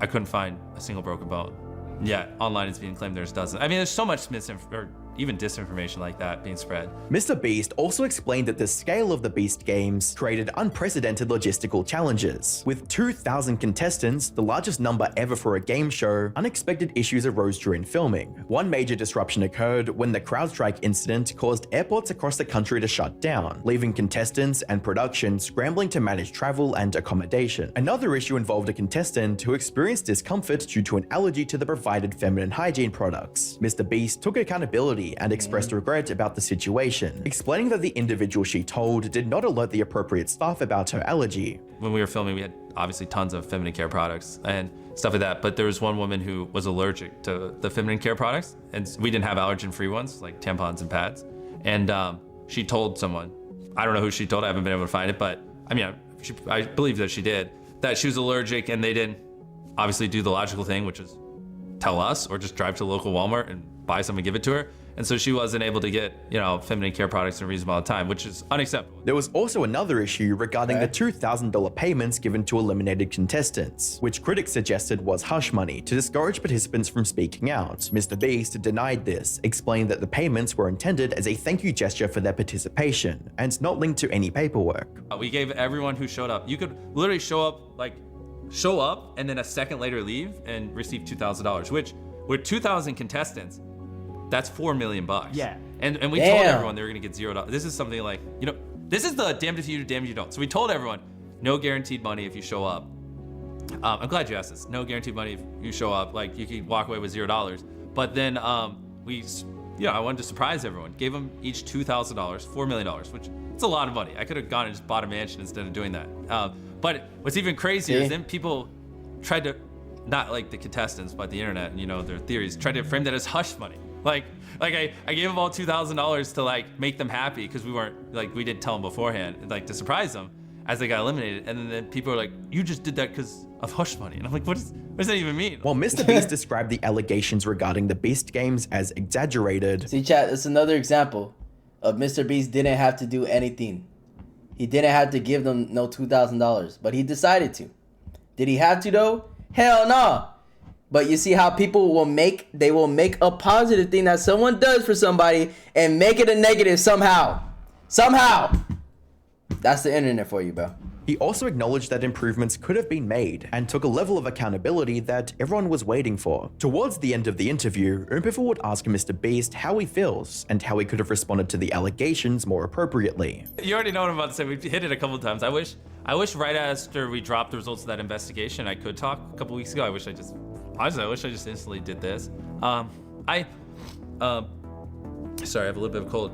[SPEAKER 3] I couldn't find a single broken bone. Yeah, online it's being claimed there's dozens. I mean, there's so much or even disinformation like that being spread.
[SPEAKER 2] Mr. Beast also explained that the scale of the Beast Games created unprecedented logistical challenges. With 2,000 contestants, the largest number ever for a game show, unexpected issues arose during filming. One major disruption occurred when the CrowdStrike incident caused airports across the country to shut down, leaving contestants and production scrambling to manage travel and accommodation. Another issue involved a contestant who experienced discomfort due to an allergy to the provided feminine hygiene products. Mr. Beast took accountability and expressed regret about the situation, explaining that the individual she told did not alert the appropriate staff about her allergy.
[SPEAKER 3] When we were filming, we had obviously tons of feminine care products and stuff like that, but there was one woman who was allergic to the feminine care products, and we didn't have allergen-free ones, like tampons and pads. And she told someone, I don't know who she told, I haven't been able to find it, but I mean, I believe that she did, that she was allergic, and they didn't obviously do the logical thing, which is tell us or just drive to the local Walmart and buy some and give it to her. And so she wasn't able to get, you know, feminine care products in a reasonable amount of time, which is unacceptable.
[SPEAKER 2] There was also another issue regarding the $2,000 payments given to eliminated contestants, which critics suggested was hush money to discourage participants from speaking out. Mr. Beast denied this, explaining that the payments were intended as a thank you gesture for their participation and not linked to any paperwork.
[SPEAKER 3] We gave everyone who showed up. You could literally show up and then a second later leave and receive $2,000, which with 2,000 contestants, that's $4 million.
[SPEAKER 6] Yeah.
[SPEAKER 3] And we told everyone they were gonna get $0. This is something like, you know, this is the damned if you do, damned if you don't. So we told everyone, no guaranteed money if you show up. I'm glad you asked this. No guaranteed money if you show up. Like you could walk away with $0. But then I wanted to surprise everyone. Gave them each $2,000, $4 million, which it's a lot of money. I could have gone and just bought a mansion instead of doing that. But what's even crazier is then people tried to, not like the contestants, but the internet and, you know, their theories, tried to frame that as hush money. Like I gave them all $2,000 to like make them happy because we didn't tell them beforehand, like to surprise them as they got eliminated. And then people are like, you just did that because of hush money. And I'm like, what does that even mean?
[SPEAKER 2] While Mr. Beast described the allegations regarding the Beast Games as exaggerated.
[SPEAKER 1] See, chat, it's another example of Mr. Beast didn't have to do anything. He didn't have to give them no $2,000, but he decided to. Did he have to though? Hell no. But you see how people will make a positive thing that someone does for somebody and make it a negative somehow. Somehow. That's the internet for you, bro.
[SPEAKER 2] He also acknowledged that improvements could have been made and took a level of accountability that everyone was waiting for. Towards the end of the interview, Oompiffle would ask Mr. Beast how he feels and how he could have responded to the allegations more appropriately.
[SPEAKER 3] You already know what I'm about to say. We've hit it a couple of times. I wish right after we dropped the results of that investigation, I could talk a couple weeks ago. I wish I just instantly did this. Sorry, I have a little bit of a cold.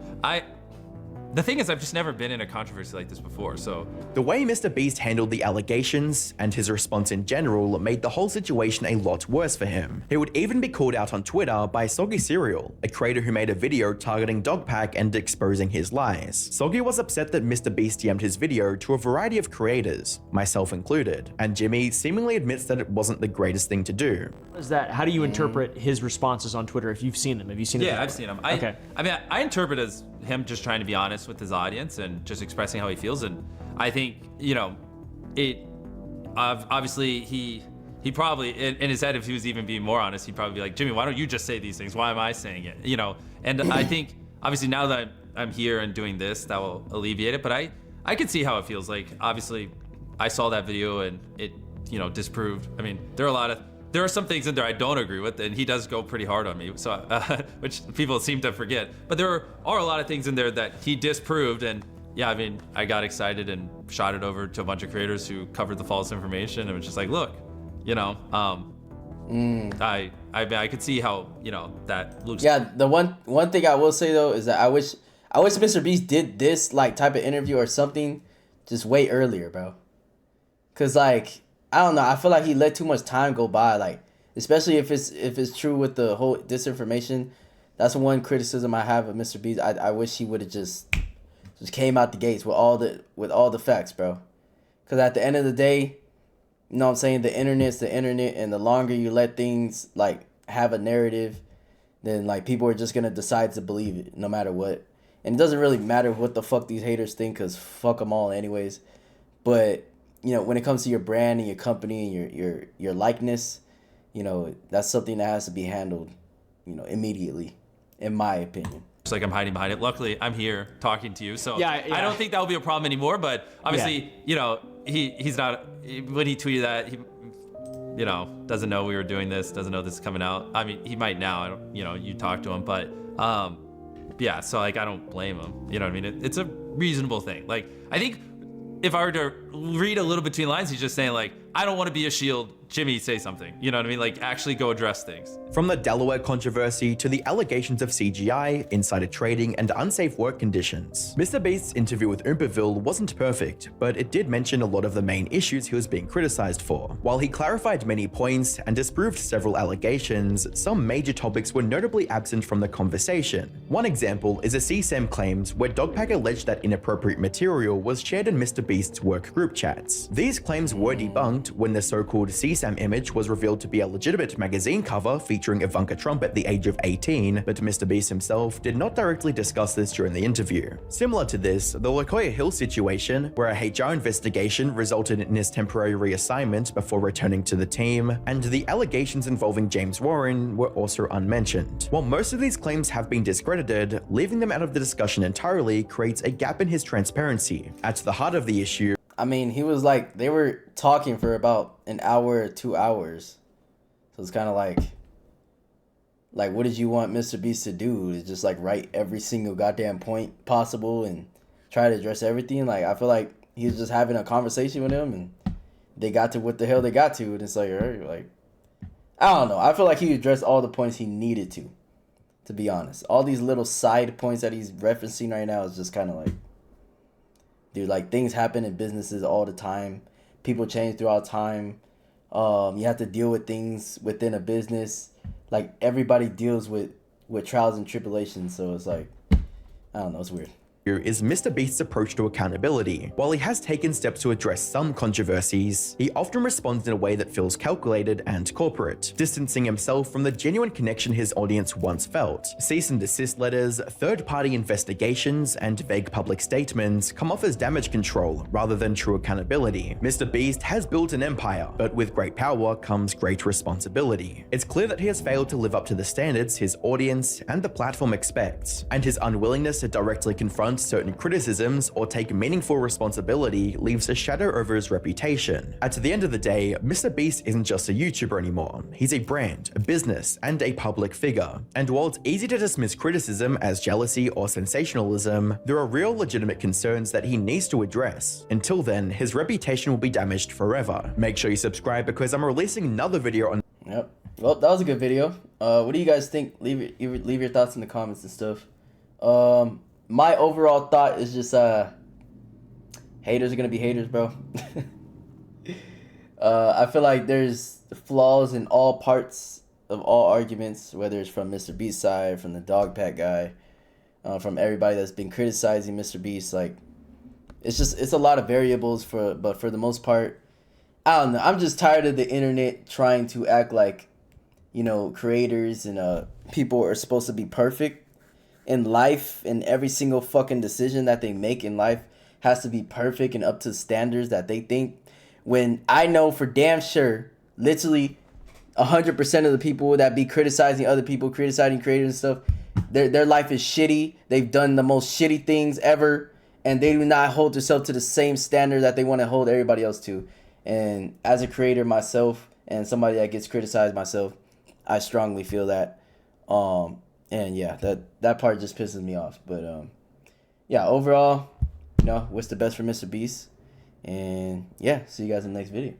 [SPEAKER 3] the thing is, I've just never been in a controversy like this before, so.
[SPEAKER 2] The way Mr. Beast handled the allegations and his response in general made the whole situation a lot worse for him. He would even be called out on Twitter by Soggy Cereal, a creator who made a video targeting Dogpack and exposing his lies. Soggy was upset that Mr. Beast DM'd his video to a variety of creators, myself included, and Jimmy seemingly admits that it wasn't the greatest thing to do.
[SPEAKER 6] How do you interpret his responses on Twitter if you've seen them? Have you seen them?
[SPEAKER 3] Yeah, I've seen them.
[SPEAKER 6] Okay.
[SPEAKER 3] I mean, I interpret as him just trying to be honest with his audience and just expressing how he feels. And I think, you know, obviously he probably, in his head, if he was even being more honest, he'd probably be like, Jimmy, why don't you just say these things? Why am I saying it? You know, and I think, obviously, now that I'm here and doing this, that will alleviate it. But I can see how it feels. Like, obviously, I saw that video and it, you know, disproved. I mean, there are some things in there I don't agree with, and he does go pretty hard on me, so which people seem to forget. But there are a lot of things in there that he disproved, and yeah, I mean, I got excited and shot it over to a bunch of creators who covered the false information, and it was just like, look, you know, I could see how, you know, that looks.
[SPEAKER 1] Yeah, the one thing I will say though is that I wish Mr. Beast did this like type of interview or something just way earlier, bro. Cause like, I don't know, I feel like he let too much time go by, like especially if it's true with the whole disinformation. That's one criticism I have of Mr. Beast. I wish he would have just came out the gates with all the facts, bro. Cause at the end of the day, you know what I'm saying, the internet's the internet, and the longer you let things like have a narrative, then like people are just gonna decide to believe it no matter what. And it doesn't really matter what the fuck these haters think, cause fuck them all anyways. But you know, when it comes to your brand and your company and your likeness, you know, that's something that has to be handled, you know, immediately, in my opinion.
[SPEAKER 3] It's like I'm hiding behind it. Luckily, I'm here talking to you, so
[SPEAKER 6] Yeah.
[SPEAKER 3] I don't think that will be a problem anymore. But obviously, you know, he's not, when he tweeted that, he, you know, doesn't know we were doing this, doesn't know this is coming out. I mean, he might now. I don't, you know, you talk to him, but yeah. So like, I don't blame him. You know what I mean? It's a reasonable thing. Like, I think if I were to read a little between lines, he's just saying like, I don't want to be a shield. Jimmy, say something. You know what I mean? Like, actually go address things.
[SPEAKER 2] From the Delaware controversy to the allegations of CGI, insider trading, and unsafe work conditions, Mr. Beast's interview with Oompaville wasn't perfect, but it did mention a lot of the main issues he was being criticized for. While he clarified many points and disproved several allegations, some major topics were notably absent from the conversation. One example is a CSAM claims where Dogpack alleged that inappropriate material was shared in Mr. Beast's work group chats. These claims were debunked when the so-called CSAM image was revealed to be a legitimate magazine cover featuring Ivanka Trump at the age of 18, but Mr. Beast himself did not directly discuss this during the interview. Similar to this, the Lakoya Hill situation, where a HR investigation resulted in his temporary reassignment before returning to the team, and the allegations involving James Warren were also unmentioned. While most of these claims have been discredited, leaving them out of the discussion entirely creates a gap in his transparency. At the heart of the issue,
[SPEAKER 1] I mean, he was like, they were talking for about an hour, 2 hours. So it's kind of like, what did you want Mr. Beast to do? To just like write every single goddamn point possible and try to address everything? Like, I feel like he was just having a conversation with him and they got to what the hell they got to. And it's like, I don't know. I feel like he addressed all the points he needed to be honest. All these little side points that he's referencing right now is just kind of like, dude, like, things happen in businesses all the time. People change throughout time. You have to deal with things within a business. Like, everybody deals with trials and tribulations. So it's like, I don't know, it's weird.
[SPEAKER 2] Is Mr. Beast's approach to accountability. While he has taken steps to address some controversies, he often responds in a way that feels calculated and corporate, distancing himself from the genuine connection his audience once felt. Cease and desist letters, third-party investigations, and vague public statements come off as damage control rather than true accountability. Mr. Beast has built an empire, but with great power comes great responsibility. It's clear that he has failed to live up to the standards his audience and the platform expects, and his unwillingness to directly confront certain criticisms or take meaningful responsibility leaves a shadow over his reputation. At the end of the day, Mr. Beast isn't just a YouTuber anymore. He's a brand, a business, and a public figure. And while it's easy to dismiss criticism as jealousy or sensationalism, there are real legitimate concerns that he needs to address. Until then, his reputation will be damaged forever. Make sure you subscribe because I'm releasing another video on.
[SPEAKER 1] Yep. Well, that was a good video. What do you guys think? Leave your thoughts in the comments and stuff. my overall thought is just haters are gonna be haters, bro. I feel like there's flaws in all parts of all arguments, whether it's from Mr. Beast's side, from the dog pack guy, from everybody that's been criticizing Mr. Beast. Like, it's a lot of variables, but for the most part, I don't know. I'm just tired of the internet trying to act like, you know, creators and people are supposed to be perfect in life, and every single fucking decision that they make in life has to be perfect and up to standards that they think. When I know for damn sure, literally 100% of the people that be criticizing other people, criticizing creators and stuff, their life is shitty. They've done the most shitty things ever, and they do not hold themselves to the same standard that they want to hold everybody else to. And as a creator myself, and somebody that gets criticized myself, I strongly feel that. And yeah, that part just pisses me off. But yeah, overall, you know, what's the best for Mr. Beast? And yeah, see you guys in the next video.